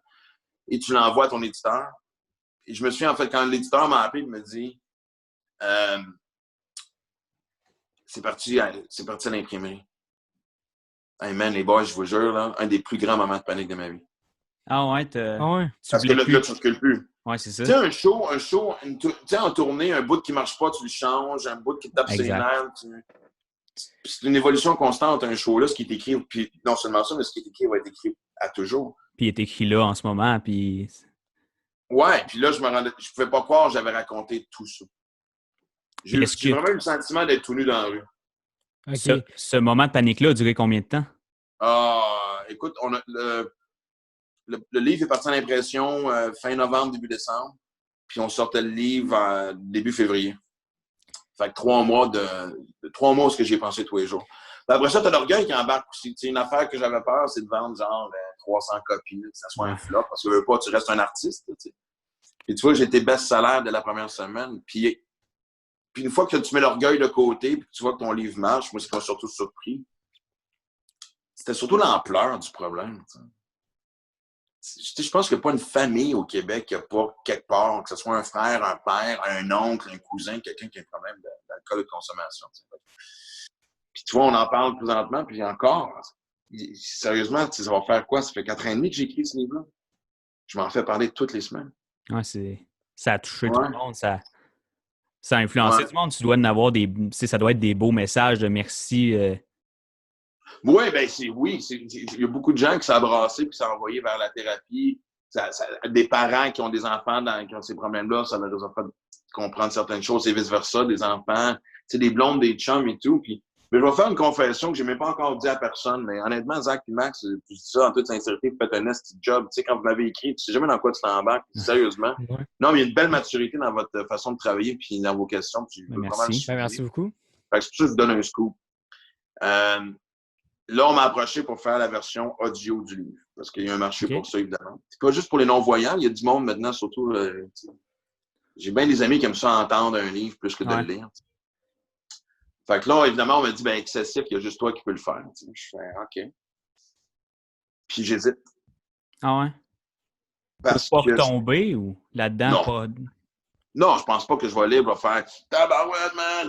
Et tu l'envoies à ton éditeur. Et je me souviens, en fait, quand l'éditeur m'a appelé, il me dit c'est parti à l'imprimerie. Hey man, les boys, je vous jure, là, un des plus grands moments de panique de ma vie. Ah ouais, parce que là, tu ne recules plus. Ouais, c'est ça. Tu sais, un show, tu sais, en tournée, un bout qui ne marche pas, tu le changes, un bout qui te tape ses nerfs. C'est une évolution constante, un show-là, ce qui est écrit, puis non seulement ça, mais ce qui est écrit va être écrit à toujours. Puis il est écrit là en ce moment, puis... Ouais, puis là, je pouvais pas croire que j'avais raconté tout ça. J'ai vraiment eu le sentiment d'être tout nu dans la rue. Okay. Ce moment de panique-là a duré combien de temps? Écoute, le livre est parti en impression fin novembre, début décembre. Puis on sortait le livre début février. Fait que 3 mois où ce que j'ai pensé tous les jours. Puis après ça, t'as l'orgueil qui embarque aussi. T'sais, une affaire que j'avais peur, c'est de vendre genre 300 copies, que ça soit un flop, parce que veux pas, tu restes un artiste. T'sais. Puis tu vois, j'étais best-seller de la première semaine. Puis une fois que tu mets l'orgueil de côté, puis tu vois que ton livre marche, moi, ce qui m'a surtout surpris, c'était surtout l'ampleur du problème. Je pense qu'il n'y a pas une famille au Québec qui n'a pas quelque part, que ce soit un frère, un père, un oncle, un cousin, quelqu'un qui a un problème d'alcool et de consommation. Puis tu vois, on en parle présentement, puis encore, sérieusement, ça va faire quoi? Ça fait 4 ans et demi que j'écris ce livre-là. Je m'en fais parler toutes les semaines. Ouais, ça a touché tout le monde, ça a influencé tout le monde. Tu dois en avoir ça doit être des beaux messages de merci. Oui, ben il y a beaucoup de gens qui s'ont brassé puis s'ont envoyé vers la thérapie. Des parents qui ont des enfants qui ont ces problèmes-là, ça leur a fait comprendre certaines choses et vice-versa, des enfants, des blondes, des chums et tout. Puis, mais je vais faire une confession que je n'ai même pas encore dit à personne, mais honnêtement, Zach et Max, je dis ça en toute sincérité, vous faites un petit job. Tu sais, quand vous m'avez écrit, tu sais jamais dans quoi tu t'embarques, sérieusement. Ouais. Non, mais il y a une belle maturité dans votre façon de travailler puis dans vos questions. Puis merci. Merci beaucoup. Fait que c'est pour ça que je vous donne un scoop. Là, on m'a approché pour faire la version audio du livre, parce qu'il y a un marché pour ça, évidemment. C'est pas juste pour les non-voyants, il y a du monde maintenant, surtout... j'ai bien des amis qui aiment ça entendre un livre plus que de le lire. Fait que là, évidemment, on m'a dit, ben excessif, il y a juste toi qui peux le faire. T'sais. Je fais, OK. Puis j'hésite. Ah ouais? Parce pour pas retomber ou là-dedans? Non. Pas... Non, je pense pas que je vais lire pour faire tabarouette, man!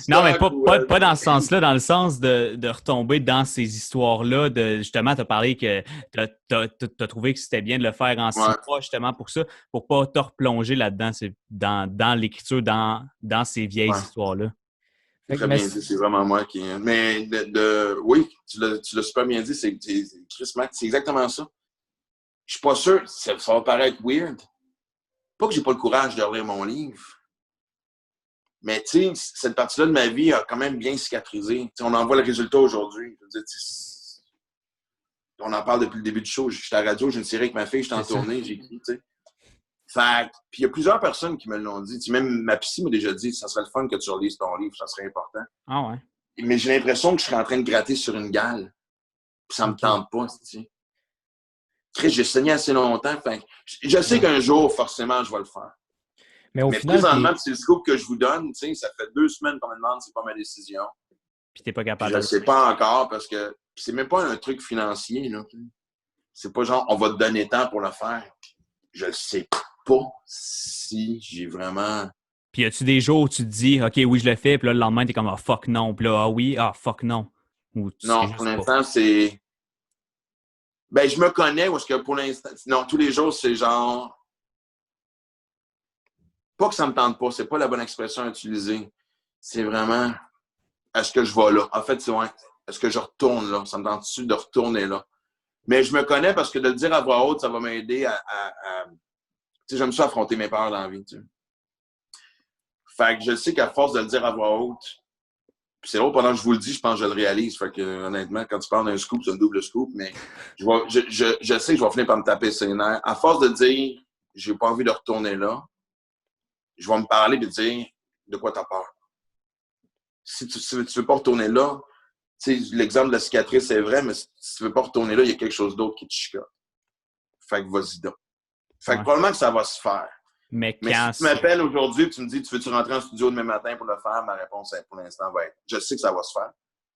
Non, mais pas dans ce sens-là, dans le sens de retomber dans ces histoires-là. Justement, tu as parlé que tu as trouvé que c'était bien de le faire en 6 mois, justement, pour ça, pour pas te replonger là-dedans, dans l'écriture, dans ces vieilles histoires-là. C'est très bien dit, c'est vraiment moi qui... Mais oui, tu l'as super bien dit, c'est Chris Max, c'est exactement ça. Je suis pas sûr, ça va paraître weird. Pas que j'ai pas le courage de relire mon livre, mais tu sais, cette partie-là de ma vie a quand même bien cicatrisé. T'sais, on en voit le résultat aujourd'hui. On en parle depuis le début du show. J'étais à la radio, j'ai une série avec ma fille, j'étais en tournée, j'écris, tu sais. Puis il y a plusieurs personnes qui me l'ont dit. Tu sais, même ma psy m'a déjà dit, ça serait le fun que tu relises ton livre, ça serait important. Ah ouais. Mais j'ai l'impression que je serais en train de gratter sur une gale. Puis ça me tente pas, tu sais. Chris, j'ai saigné assez longtemps. Je sais qu'un jour, forcément, je vais le faire. Mais au Mais final, présentement, c'est le scoop que je vous donne. Tu sais, ça fait 2 semaines qu'on me demande, c'est pas ma décision. Puis t'es pas capable Je de ne sais pas encore parce que c'est même pas un truc financier. Là. C'est pas genre, on va te donner temps pour le faire. Je ne sais pas si j'ai vraiment... Puis y a-tu des jours où tu te dis, OK, oui, je le fais, puis là, le lendemain, t'es comme, ah, fuck non. Puis là, ah oui, ah, fuck non. Ou tu sais Non, juste pour pas. l'instant, c'est... Ben, je me connais parce que pour l'instant... Non, tous les jours, c'est genre... Pas que ça me tente pas, c'est pas la bonne expression à utiliser. C'est vraiment... Est-ce que je vais là? En fait, c'est ouais. Est-ce que je retourne là? Ça me tente-tu de retourner là? Mais je me connais parce que de le dire à voix haute, ça va m'aider à... Tu sais, j'aime ça affronter mes peurs dans la vie, tu sais. Fait que je sais qu'à force de le dire à voix haute, puis c'est drôle, pendant que je vous le dis, je pense que je le réalise. Fait que, honnêtement, quand tu parles d'un scoop, c'est un double scoop, mais je sais que je vais finir par me taper ses nerfs. À force de dire, j'ai pas envie de retourner là, je vais me parler et dire, de quoi t'as peur? Si tu veux pas retourner là, tu sais, l'exemple de la cicatrice, c'est vrai, mais si tu veux pas retourner là, il y a quelque chose d'autre qui te chicote. Fait que vas-y donc. Fait que probablement que ça va se faire. Mais Mais quand si tu m'appelles aujourd'hui et tu me dis, tu veux-tu rentrer en studio demain matin pour le faire? Ma réponse, pour l'instant, va être, je sais que ça va se faire.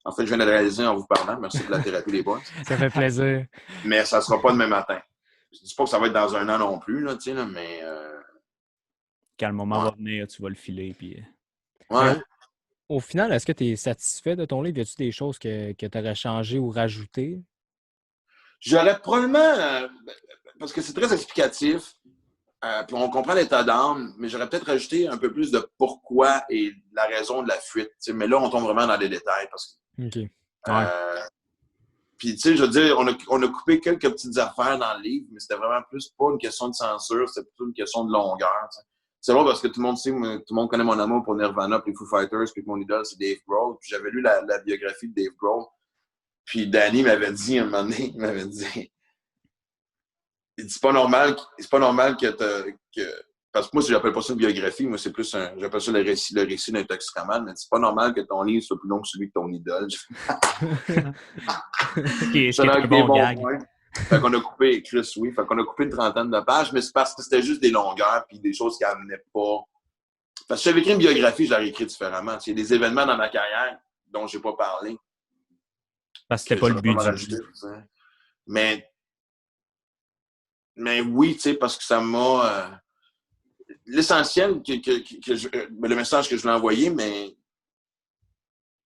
En fait, je viens de le réaliser en vous parlant. Merci pour la thérapie des boys. ça fait plaisir. Mais ça sera pas demain matin. Je dis pas que ça va être dans un an non plus, là, tu sais, là, mais... quand le moment va venir, tu vas le filer. Puis... Ouais. Au final, est-ce que tu es satisfait de ton livre? Y a-tu des choses que tu aurais changé ou rajoutées? J'aurais probablement... parce que c'est très explicatif. Puis on comprend l'état d'âme, mais j'aurais peut-être rajouté un peu plus de pourquoi et la raison de la fuite. T'sais. Mais là, on tombe vraiment dans les détails. Parce que, OK. puis, tu sais, je veux dire, on a coupé quelques petites affaires dans le livre, mais c'était vraiment plus pas une question de censure, c'était plutôt une question de longueur. T'sais. C'est vrai parce que tout le monde sait, tout le monde connaît mon amour pour Nirvana, puis les Foo Fighters, puis mon idole, c'est Dave Grohl. Puis j'avais lu la biographie de Dave Grohl. Puis Danny m'avait dit, un moment donné, il m'avait dit... Il dit, c'est pas normal que parce que moi, si j'appelle pas ça une biographie, moi, c'est plus j'appelle ça le récit d'un toxicomane, mais c'est pas normal que ton livre soit plus long que celui de ton idole. C'est un bon gag. Point. Fait qu'on a coupé, Chris, oui, fait qu'on a coupé une trentaine de pages, mais c'est parce que c'était juste des longueurs puis des choses qui amenaient pas. Parce que si j'avais écrit une biographie, je l'aurais écrit différemment. Il y a des événements dans ma carrière dont j'ai pas parlé. Parce que c'était pas le but du livre. Mais oui, tu sais, parce que ça m'a... l'essentiel, le message que je voulais envoyer, mais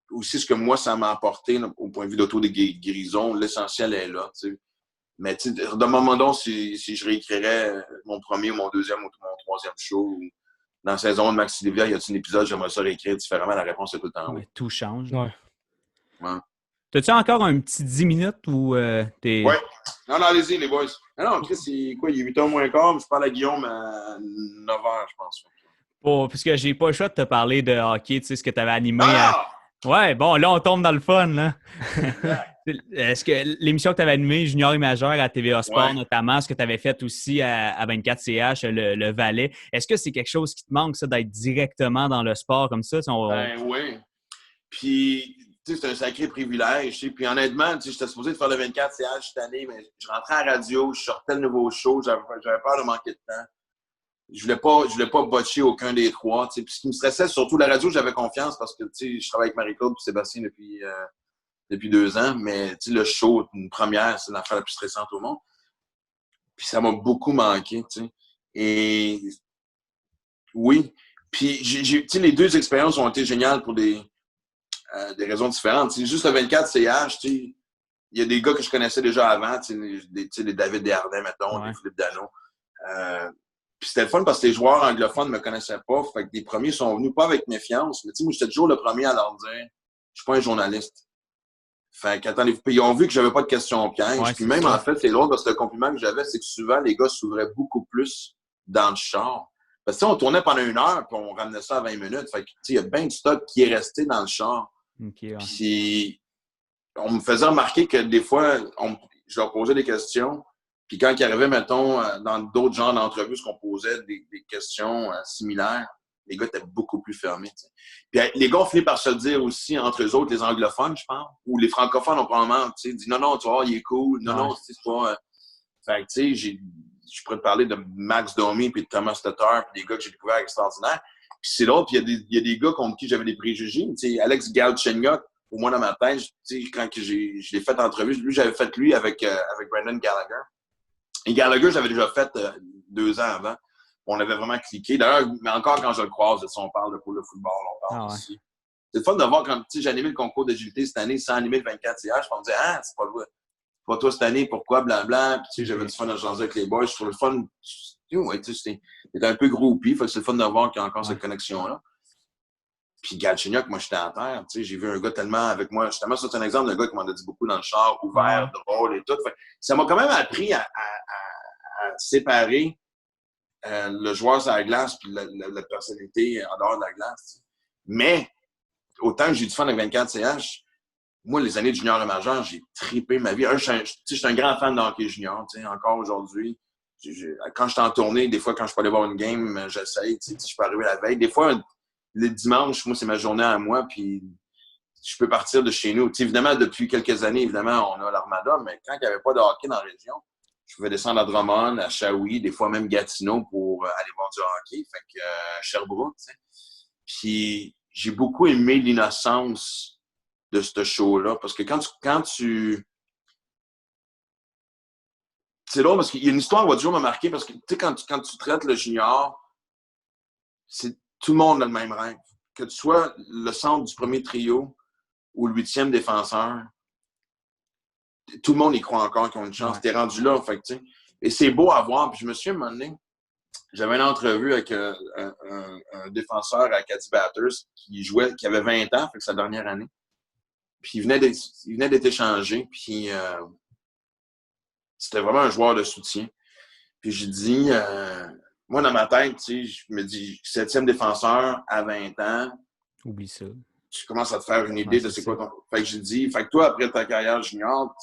aussi ce que moi, ça m'a apporté là, au point de vue d'auto-guérison, l'essentiel est là, tu sais. Mais tu sais, de moment donné, si je réécrirais mon premier, mon deuxième ou mon troisième show, dans la saison de Maxi Lévia, y a-t-il un épisode, j'aimerais ça réécrire différemment? La réponse est tout le temps oui. Ouais, tout change. Ouais. T'as-tu encore un petit 10 minutes ou t'es... Ouais. Non, allez-y, les boys. Non, Chris, il est 8h moins quart, je parle à Guillaume à 9h, je pense. Oh, puisque j'ai pas le choix de te parler de hockey, tu sais, ce que tu avais animé Ah! Ouais, bon, là, on tombe dans le fun, là. Est-ce que l'émission que tu avais animée, Junior et Majeur à TVA Sport, notamment, ce que tu avais fait aussi à 24CH, le Valais, est-ce que c'est quelque chose qui te manque, ça, d'être directement dans le sport comme ça? Ben oui. Puis... Tu sais, c'est un sacré privilège. Tu sais. Puis honnêtement, tu sais, j'étais supposé de faire le 24CH cette année, mais je rentrais à la radio, je sortais le nouveau show, j'avais peur de manquer de temps. Je voulais pas botcher aucun des trois. Tu sais. Puis ce qui me stressait, surtout la radio, j'avais confiance parce que tu sais, je travaille avec Marie-Claude et Sébastien depuis 2 ans, mais tu sais, le show, une première, c'est l'affaire la plus stressante au monde. Puis ça m'a beaucoup manqué. Tu sais. Et oui. Puis tu sais, les 2 expériences ont été géniales pour des raisons différentes. T'sais, juste le 24CH, il y a des gars que je connaissais déjà avant, les David Desjardins, mettons, les Philippe Dano. Puis c'était le fun parce que les joueurs anglophones ne me connaissaient pas. Fait que les premiers sont venus pas avec méfiance, mais moi, j'étais toujours le premier à leur dire je suis pas un journaliste. Fait qu'attendez-vous. Puis ils ont vu que j'avais pas de questions pièges. Ouais, puis même, ça. En fait, c'est drôle parce que le compliment que j'avais, c'est que souvent, les gars s'ouvraient beaucoup plus dans le char. Parce que on tournait pendant 1 heure, puis on ramenait ça à 20 minutes. Fait que, il y a bien de stock qui est resté dans le char. Okay, ouais. Puis, on me faisait remarquer que des fois, je leur posais des questions, Puis quand il arrivait, mettons, dans d'autres genres d'entrevues, qu'on posait des questions similaires, les gars étaient beaucoup plus fermés. T'sais. Puis les gars ont fini par se dire aussi, entre eux autres, les anglophones, je pense, ou les francophones ont probablement dit non, tu vois, il est cool. Non, c'est pas. Fait que, tu sais, je pourrais te parler de Max Domi puis de Thomas Tatar, puis des gars que j'ai découverts extraordinaires. Puis c'est l'autre, puis il y a des gars contre qui j'avais des préjugés. Tu sais, Alex Galchenyuk, au moins dans ma tête, tu sais, quand je l'ai fait en entrevue, lui, j'avais fait lui avec Brendan Gallagher. Et Gallagher, j'avais déjà fait 2 ans avant. On avait vraiment cliqué. D'ailleurs, mais encore quand je le croise, on parle pour le football, on parle aussi. C'est le fun de voir quand j'ai animé le concours d'agilité cette année sans animer le 24 CH. On me disait, c'est pas toi cette année, pourquoi, blablabla. Puis tu sais, j'avais du fun à jaser avec les boys. Je trouve le fun. Ouais, tu sais, c'était un peu groupie. Fait que c'est le fun de voir qu'il y a encore cette connexion-là. Puis Galchenyuk, moi, j'étais à terre. Tu sais, j'ai vu un gars tellement avec moi. Justement, c'est un exemple d'un gars qui m'en a dit beaucoup dans le char, ouvert, drôle et tout. Fait, ça m'a quand même appris à séparer le joueur sur la glace puis la personnalité en dehors de la glace. T'sais. Mais, autant que j'ai du fun avec 24 CH, moi, les années de junior et majeur, j'ai tripé ma vie. Je suis un grand fan de hockey junior, encore aujourd'hui. Quand je suis en tournée, des fois, quand je peux aller voir une game, j'essaye. Je peux arriver la veille. Des fois, le dimanche, moi, c'est ma journée à moi, puis je peux partir de chez nous. T'sais, évidemment, depuis quelques années, évidemment, on a l'Armada, mais quand il n'y avait pas de hockey dans la région, je pouvais descendre à Drummond, à Shawi, des fois même Gatineau pour aller voir du hockey. Fait que Sherbrooke, tu sais. Puis j'ai beaucoup aimé l'innocence de ce show-là. Parce que quand tu... C'est drôle parce qu'il y a une histoire qui va toujours me marquer parce que, tu sais, quand tu traites le junior, c'est tout le monde a le même rêve. Que tu sois le centre du premier trio ou le 8e défenseur, tout le monde y croit encore qu'ils ont une chance. T'es rendu là, fait que, tu sais. Et c'est beau à voir. Puis je me suis à un moment donné, j'avais une entrevue avec un défenseur à Caddy Batters qui avait 20 ans, fait que sa dernière année. Puis il venait d'être échangé. Puis c'était vraiment un joueur de soutien. Puis j'ai dit, moi dans ma tête, tu sais, je me dis 7e défenseur à 20 ans. Oublie ça. Tu commences à te faire une idée de c'est quoi ton. Fait que j'ai dit, fait que toi, après ta carrière junior,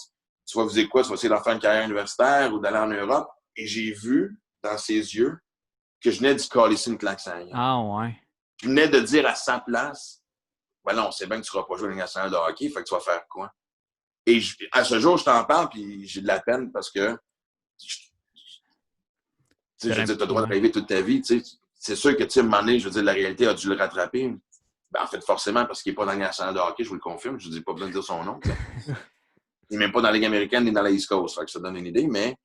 tu vas viser quoi? Tu vas essayer d'en faire une carrière universitaire ou d'aller en Europe? Et j'ai vu dans ses yeux que je venais d'y coller une claque sur la gueule. Ah ouais. Je venais de dire à sa place, ben non, c'est bien que tu ne seras pas joué à la nationale de hockey, fait que tu vas faire quoi? Et à ce jour, je t'en parle, puis j'ai de la peine parce que je veux dire, tu as le droit de rêver toute ta vie. C'est sûr que, à un moment donné, je veux dire, la réalité a dû le rattraper. Ben, en fait, forcément, parce qu'il n'est pas dans la nationale de hockey, je vous le confirme. Je ne dis pas besoin de dire son nom. Il n'est même pas dans la Ligue américaine ni dans la East Coast. Fait que ça donne une idée, mais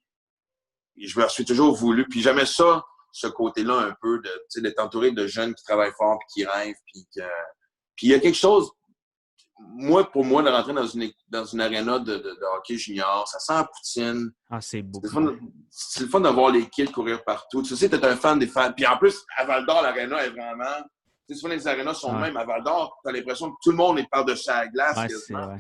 je me suis toujours voulu. Puis j'aimais ça, ce côté-là un peu, d'être entouré de jeunes qui travaillent fort puis qui rêvent. Puis il y a quelque chose, pour moi, de rentrer dans une aréna de hockey junior, ça sent la poutine. Ah, c'est beau. C'est le fun de voir les kids courir partout. Tu sais, tu es un fan des fans. Puis en plus, à Val-d'Or, l'aréna est vraiment... Tu sais, souvent les arénas sont même. À Val-d'Or, tu as l'impression que tout le monde est par-dessus la glace quasiment.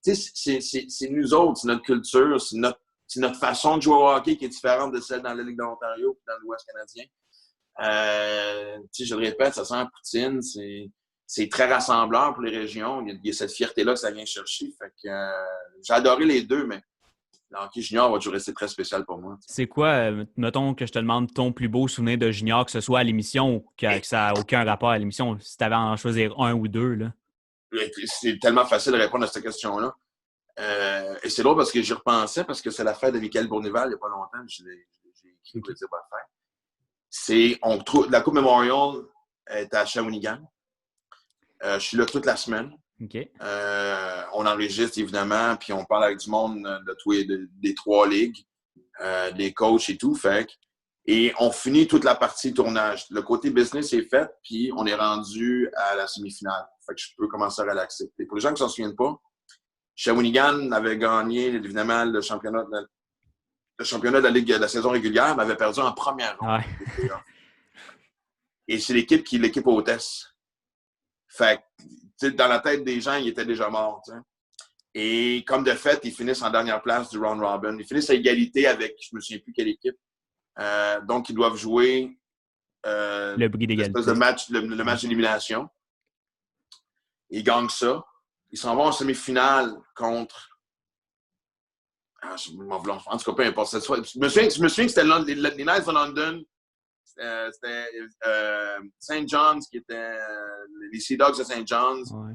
Tu sais, c'est nous autres, c'est notre culture, c'est notre façon de jouer au hockey qui est différente de celle dans la Ligue de l'Ontario et dans l'Ouest canadien. Tu sais, je le répète, ça sent la poutine, c'est très rassembleur pour les régions. Il y a cette fierté-là que ça vient chercher. Fait que j'ai adoré les deux, mais le hockey junior va toujours rester très spécial pour moi. C'est quoi, mettons que je te demande ton plus beau souvenir de junior, que ce soit à l'émission ou que ça n'a aucun rapport à l'émission, si tu avais à en choisir un ou deux, là? C'est tellement facile de répondre à cette question-là. Et c'est drôle parce que j'y repensais, parce que c'est la fête de Michael Bournival il n'y a pas longtemps. J'ai écrit pour dire bonne fête. La Coupe Memorial est à Shawinigan. Je suis là toute la semaine. Okay. On enregistre évidemment, puis on parle avec du monde des 3 ligues, des coachs et tout. Et on finit toute la partie tournage. Le côté business est fait, puis on est rendu à la semi-finale. Fait que je peux commencer à relaxer. Et pour les gens qui ne s'en souviennent pas, Shawinigan avait gagné évidemment le championnat de la Ligue de la saison régulière, mais avait perdu en première ronde. Ouais. Et c'est l'équipe hôtesse. Fait que, dans la tête des gens, il était déjà mort. T'sais. Et comme de fait, ils finissent en dernière place du round robin. Ils finissent à égalité avec, je ne me souviens plus quelle équipe. Donc, ils doivent jouer le bris d'égalité. Le match d'élimination. Ils gagnent ça. Ils s'en vont en semi-finale contre je m'en blanche. En tout cas, peu importe. Je me souviens que c'était les Knights de London. C'était St. John's qui était les Sea Dogs de St. John's. Ouais.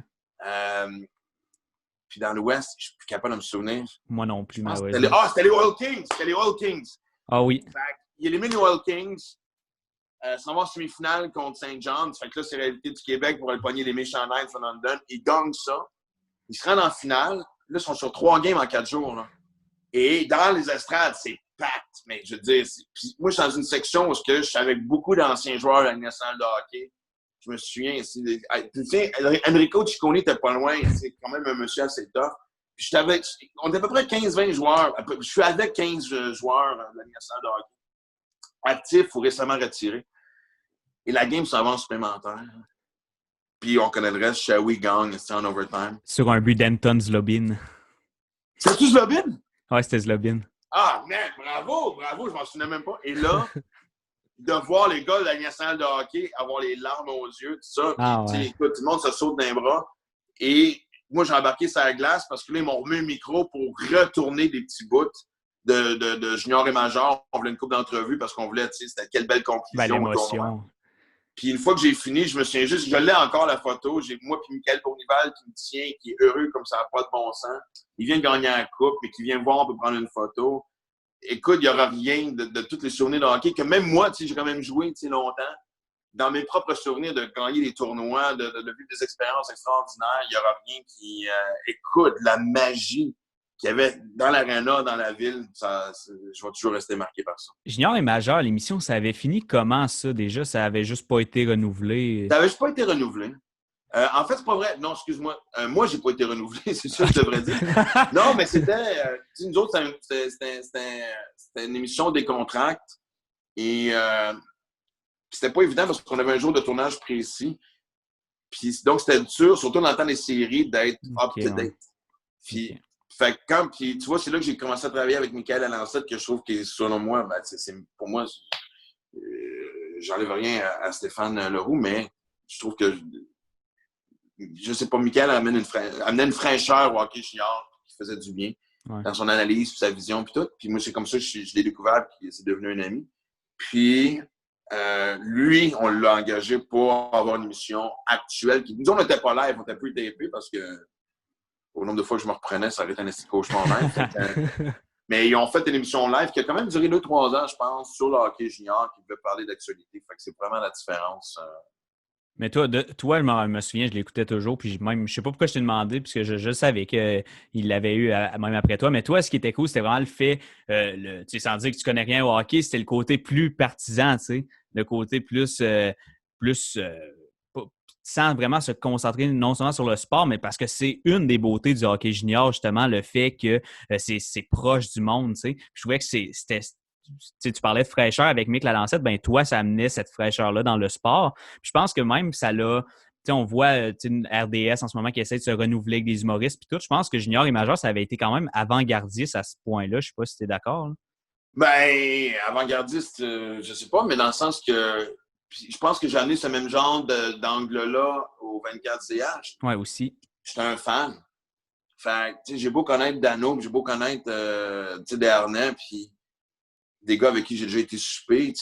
Puis dans l'Ouest, je suis plus capable de me souvenir. Moi non plus, malheureusement. C'était les Oil Kings. C'était les Oil Kings. Ah oui. Il élimine les Oil Kings. S'en va en semi-finale contre St. John's. Fait que là, c'est la réalité du Québec pour aller pogner les méchants Knights de London. Ils gagnent ça. Ils se rendent en finale. Là, ils sont sur 3 games en 4 jours. Là. Et dans les estrades, c'est pacte. Mais je veux dire, puis moi, je suis dans une section où je suis avec beaucoup d'anciens joueurs de la Ligue nationale de hockey. Je me souviens ici. Tu sais, Enrico Ciccone était pas loin. C'est quand même un monsieur assez tough. Puis on est à peu près 15-20 joueurs. Je suis avec 15 joueurs de la Ligue nationale de hockey. Actifs ou récemment retirés. Et la game s'en va en supplémentaire. Puis on connaît le reste. Shawi gagne, c'est en overtime. Sur un but d'Anton Zlobin. C'est-tu Zlobin? Ouais, c'était Zlobin. Ah, mec, bravo, je m'en souvenais même pas. Et là, de voir les gars de la Ligue nationale de hockey avoir les larmes aux yeux, tout ça. Puis, écoute, tout le monde se saute dans les bras. Et moi, j'ai embarqué sur la glace parce que là, ils m'ont remis un micro pour retourner des petits bouts de junior et major. On voulait une couple d'entrevues parce qu'on voulait, tu sais, c'était quelle belle conclusion. Ben, l'émotion. Puis une fois que j'ai fini, je me souviens juste, je l'ai encore la photo. J'ai moi puis Michael Bournival qui me tient, qui est heureux comme ça n'a pas de bon sens. Il vient de gagner la coupe, mais qui vient voir, on peut prendre une photo. Écoute, il n'y aura rien de tous les souvenirs de hockey que même moi, tu sais, j'ai quand même joué, tu sais, longtemps. Dans mes propres souvenirs de gagner des tournois, de vivre des expériences extraordinaires, il n'y aura rien qui... écoute, la magie qu'il y avait dans l'aréna, dans la ville, je vais toujours rester marqué par ça. Junior et majeur, l'émission, ça avait fini comment ça déjà? Ça avait juste pas été renouvelé? Ça avait juste pas été renouvelé. En fait, c'est pas vrai. Non, excuse-moi. Moi, j'ai pas été renouvelé, c'est ça que je devrais dire. Non, mais c'était... nous autres, c'était une émission des contracts. Et c'était pas évident parce qu'on avait un jour de tournage précis. Puis donc, c'était dur, surtout dans le temps des séries, d'être up-to-date. Ouais. Puis, fait que puis, tu vois, c'est là que j'ai commencé à travailler avec Michael Alancette, que je trouve que, selon moi, ben, pour moi, j'enlève rien à Stéphane Leroux, mais je trouve que, je sais pas, Michael amenait une fraîcheur au hockey junior qui faisait du bien dans son analyse, puis sa vision, puis tout. Puis moi, c'est comme ça que je l'ai découvert, puis c'est devenu un ami. Puis, lui, on l'a engagé pour avoir une émission actuelle. Nous, on n'était pas live, on n'était plus tapé parce que au nombre de fois que je me reprenais, ça aurait été un esti cauchemar live. Mais ils ont fait une émission live qui a quand même duré 2-3 ans, je pense, sur le hockey junior, qui devait parler d'actualité. Fait que c'est vraiment la différence. Mais toi, je me souviens, je l'écoutais toujours, puis même, je sais pas pourquoi je t'ai demandé, puisque je savais qu'il l'avait eu même après toi. Mais toi, ce qui était cool, c'était vraiment le fait, tu sais, sans dire que tu connais rien au hockey, c'était le côté plus partisan, tu sais, le côté plus sans vraiment se concentrer non seulement sur le sport, mais parce que c'est une des beautés du hockey junior, justement, le fait que c'est proche du monde, tu sais. Je trouvais que c'était... Tu parlais de fraîcheur avec Mick Lalancette, ben toi, ça amenait cette fraîcheur-là dans le sport. Puis je pense que même ça l'a... On voit une RDS en ce moment qui essaie de se renouveler avec des humoristes puis tout. Je pense que junior et majeur, ça avait été quand même avant-gardiste à ce point-là. Je sais pas si tu es d'accord. Là. Ben, avant-gardiste, je sais pas, mais dans le sens que je pense que j'ai amené ce même genre d'angle-là au 24CH. Oui, aussi. J'étais un fan. Fait que, j'ai beau connaître Dano, j'ai beau connaître Desharnais, puis des gars avec qui j'ai déjà été souper,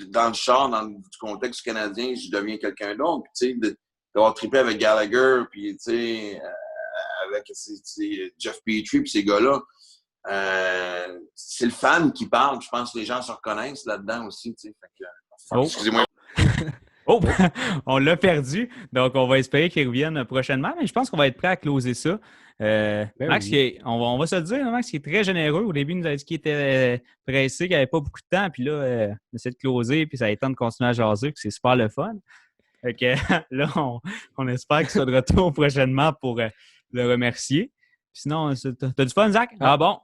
dans le char, dans le contexte canadien, je deviens quelqu'un d'autre. Puis, d'avoir trippé avec Gallagher, puis, avec Jeff Petrie, puis ces gars-là, c'est le fan qui parle. Je pense que les gens se reconnaissent là-dedans aussi. Fait que, excusez-moi. Oh, on l'a perdu. Donc, on va espérer qu'il revienne prochainement, mais je pense qu'on va être prêt à closer ça. Max, oui. On va se le dire, Max, qui est très généreux. Au début, il nous a dit qu'il était pressé, qu'il n'avait pas beaucoup de temps. Puis là, on essaie de closer, puis ça a été temps de continuer à jaser, puis c'est super le fun. Fait que là, on espère qu'il sera de retour prochainement pour le remercier. Puis sinon, t'as du fun, Zach? Ah bon?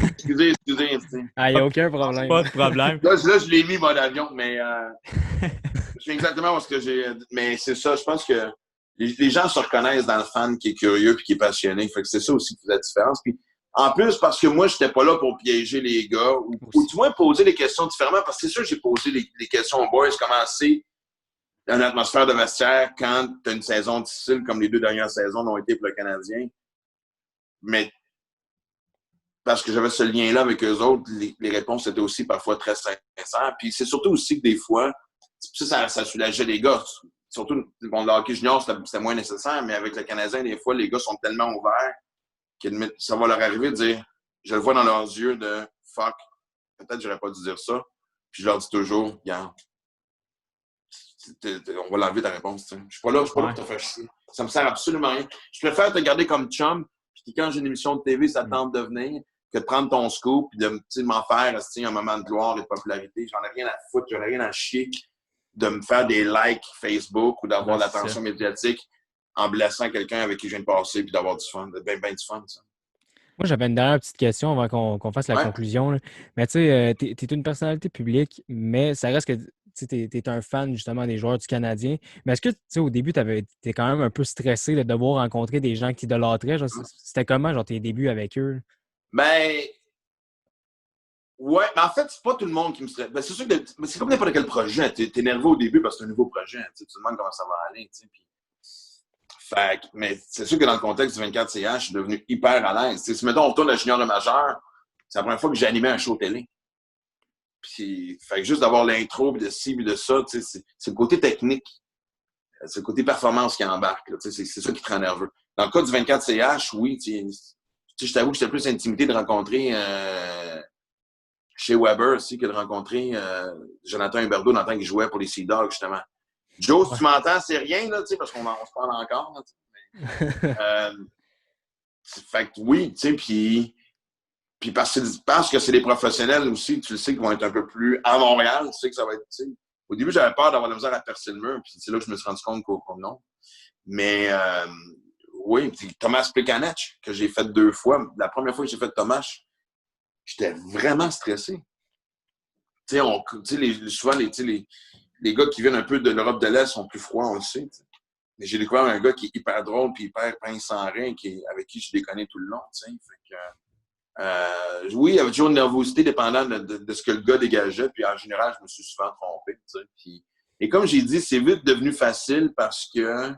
Excusez. Il n'y a aucun problème. Pas de problème. Là, je l'ai mis mode avion, mais je sais exactement ce que j'ai. Mais c'est ça, je pense que les gens se reconnaissent dans le fan qui est curieux et qui est passionné. Fait que c'est ça aussi qui fait la différence. Puis, en plus, parce que moi, je n'étais pas là pour piéger les gars ou du moins poser les questions différemment. Parce que c'est sûr que j'ai posé les questions aux boys. Comment c'est une atmosphère de vestiaire quand tu as une saison difficile comme les 2 dernières saisons l'ont été pour le Canadien. Mais parce que j'avais ce lien-là avec eux autres, les réponses étaient aussi parfois très sincères. Puis c'est surtout aussi que des fois, ça soulageait les gars. Surtout, bon, le hockey junior, c'était moins nécessaire, mais avec le Canadien, des fois, les gars sont tellement ouverts que ça va leur arriver de dire, je le vois dans leurs yeux de fuck, peut-être que j'aurais pas dû dire ça. Puis je leur dis toujours, regarde, on va l'enlever ta réponse. T'sais. Je suis pas là pour te faire chier. Ça me sert absolument rien. Je préfère te garder comme chum, puis quand j'ai une émission de TV, ça tente de venir, que de prendre ton scoop et de m'en faire un moment de gloire et de popularité. J'en ai rien à foutre, j'en ai rien à chier de me faire des likes Facebook ou d'avoir de l'attention médiatique en blessant quelqu'un avec qui je viens de passer puis d'avoir du fun, ben du fun, ça. Moi, j'avais une dernière petite question avant qu'on fasse la conclusion. Là. Mais tu sais, tu es une personnalité publique, mais ça reste que tu es un fan justement des joueurs du Canadien. Mais est-ce que tu sais, au début, tu es quand même un peu stressé de devoir rencontrer des gens qui t'idolâtraient? C'était comment, genre, tes débuts avec eux? Ben, ouais, mais en fait, c'est pas tout le monde qui me stresse. Ben, c'est sûr que c'est comme n'importe quel projet. T'es nerveux au début parce que c'est un nouveau projet. Tu te demandes comment ça va aller. Puis... mais c'est sûr que dans le contexte du 24CH, je suis devenu hyper à l'aise. Si mettons, on retourne à junior et majeur, c'est la première fois que j'ai animé un show télé. Puis, fait que juste d'avoir l'intro, puis de ci, puis de ça, c'est le côté technique. C'est le côté performance qui embarque. C'est ça qui te rend nerveux. Dans le cas du 24CH, oui, je t'avoue que j'étais plus intimidé de rencontrer chez Weber aussi que de rencontrer Jonathan Huberdeau dans le temps qu'il jouait pour les Sea Dogs, justement. Joe, si tu m'entends, c'est rien, là, parce qu'on se parle encore. Là, fait que oui, tu sais, puis parce que c'est des professionnels aussi, tu le sais, qui vont être un peu plus à Montréal, tu sais que ça va être, tu sais. Au début, j'avais peur d'avoir de la misère à percer le mur, puis c'est là que je me suis rendu compte qu'au non. Mais oui, Thomas Plekanec, que j'ai fait 2 fois. La première fois que j'ai fait Thomas, j'étais vraiment stressé. Tu sais, souvent, les gars qui viennent un peu de l'Europe de l'Est sont plus froids, on le sait. T'sais. Mais j'ai découvert un gars qui est hyper drôle puis hyper pince sans rein, avec qui je déconnais tout le long. Fait que, oui, il y avait toujours une nervosité dépendant de ce que le gars dégageait. Puis en général, je me suis souvent trompé. Puis, et comme j'ai dit, c'est vite devenu facile parce que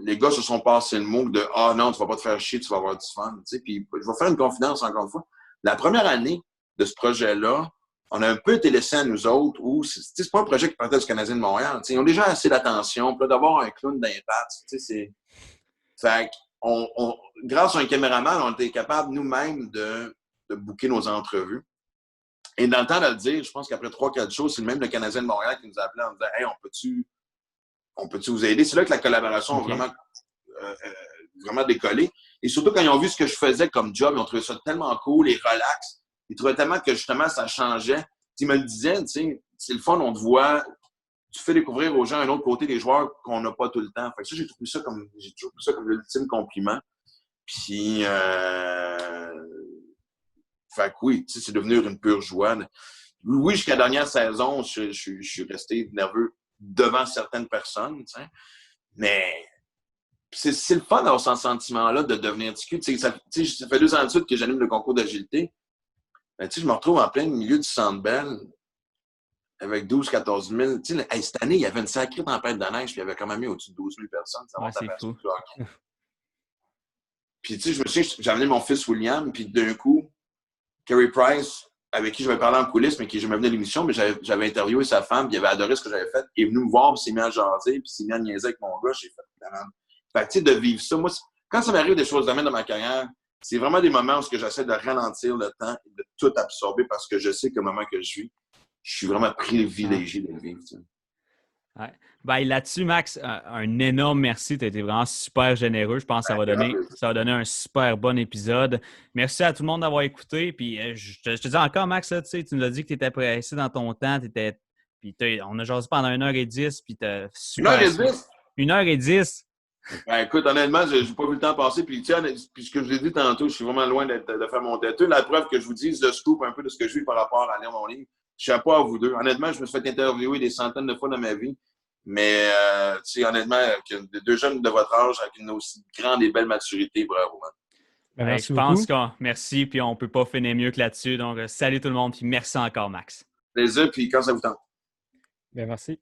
les gars se sont passés le mot de « Ah non, tu vas pas te faire chier, tu vas avoir du fun. » Puis je vais faire une confidence encore une fois. La première année de ce projet-là, on a un peu été laissés à nous autres où c'est pas un projet qui partait du Canadien de Montréal. Ils ont déjà assez d'attention. Puis d'avoir un clown d'impact, c'est... Fait grâce à un caméraman, on était capable nous-mêmes de booker nos entrevues. Et dans le temps de le dire, je pense qu'après 3-4 jours, c'est même le Canadien de Montréal qui nous a appelé en disant « Hey, on peut-tu vous aider? » C'est là que la collaboration a vraiment décollé. Et surtout, quand ils ont vu ce que je faisais comme job, ils ont trouvé ça tellement cool et relax. Ils trouvaient tellement que, justement, ça changeait. Ils me le disaient, tu sais, c'est le fun, on te voit, tu fais découvrir aux gens un autre côté des joueurs qu'on n'a pas tout le temps. Fait que ça, j'ai toujours pris ça comme l'ultime compliment. Puis, fait que oui, tu sais, c'est devenu une pure joie. Oui, jusqu'à la dernière saison, je suis resté nerveux devant certaines personnes, tu sais. Mais c'est le fun d'avoir ce sentiment-là de devenir ticu. Ça fait 2 ans de suite que j'anime le concours d'agilité. Ben, je me retrouve en plein milieu du Centre Bell avec 12-14 000. Hey, cette année, il y avait une sacrée tempête de neige, puis il y avait quand même eu au-dessus de 12 000 personnes. Ça c'est fou. Puis, je me souviens, j'ai amené mon fils William, puis d'un coup, Carey Price, avec qui je vais parler en coulisses, mais qui je me venais à l'émission, mais j'avais interviewé sa femme, puis il avait adoré ce que j'avais fait. Il est venu me voir, puis s'est mis à jaser, puis s'est mis à niaiser avec mon gars. J'ai fait, fait que, de vivre ça, moi, quand ça m'arrive des choses de même dans ma carrière, c'est vraiment des moments où j'essaie de ralentir le temps et de tout absorber parce que je sais que le moment que je vis, je suis vraiment privilégié de le vivre. Ouais. Ben, là-dessus, Max, un énorme merci. Tu as été vraiment super généreux. Je pense que ça va donner un super bon épisode. Merci à tout le monde d'avoir écouté. Puis je te dis encore, Max, là, tu nous as dit que tu étais pressé dans ton temps. Puis on a jasé pendant 1h10. Puis t'as super... 1h10? 1h10? Ben, écoute, honnêtement, je n'ai pas vu le temps passer. Puis, ce que je l'ai dit tantôt, je suis vraiment loin de faire mon têteux. La preuve que je vous dise le scoop un peu de ce que je vis par rapport à lire mon livre. Chapeau à vous deux. Honnêtement, je me suis fait interviewer des centaines de fois dans ma vie. Mais, honnêtement, deux jeunes de votre âge avec une aussi grande et belle maturité, bravo. Ben, merci je pense merci, puis on ne peut pas finir mieux que là-dessus. Donc, salut tout le monde, puis merci encore, Max. Plaisir, puis quand ça vous tente. Ben, merci.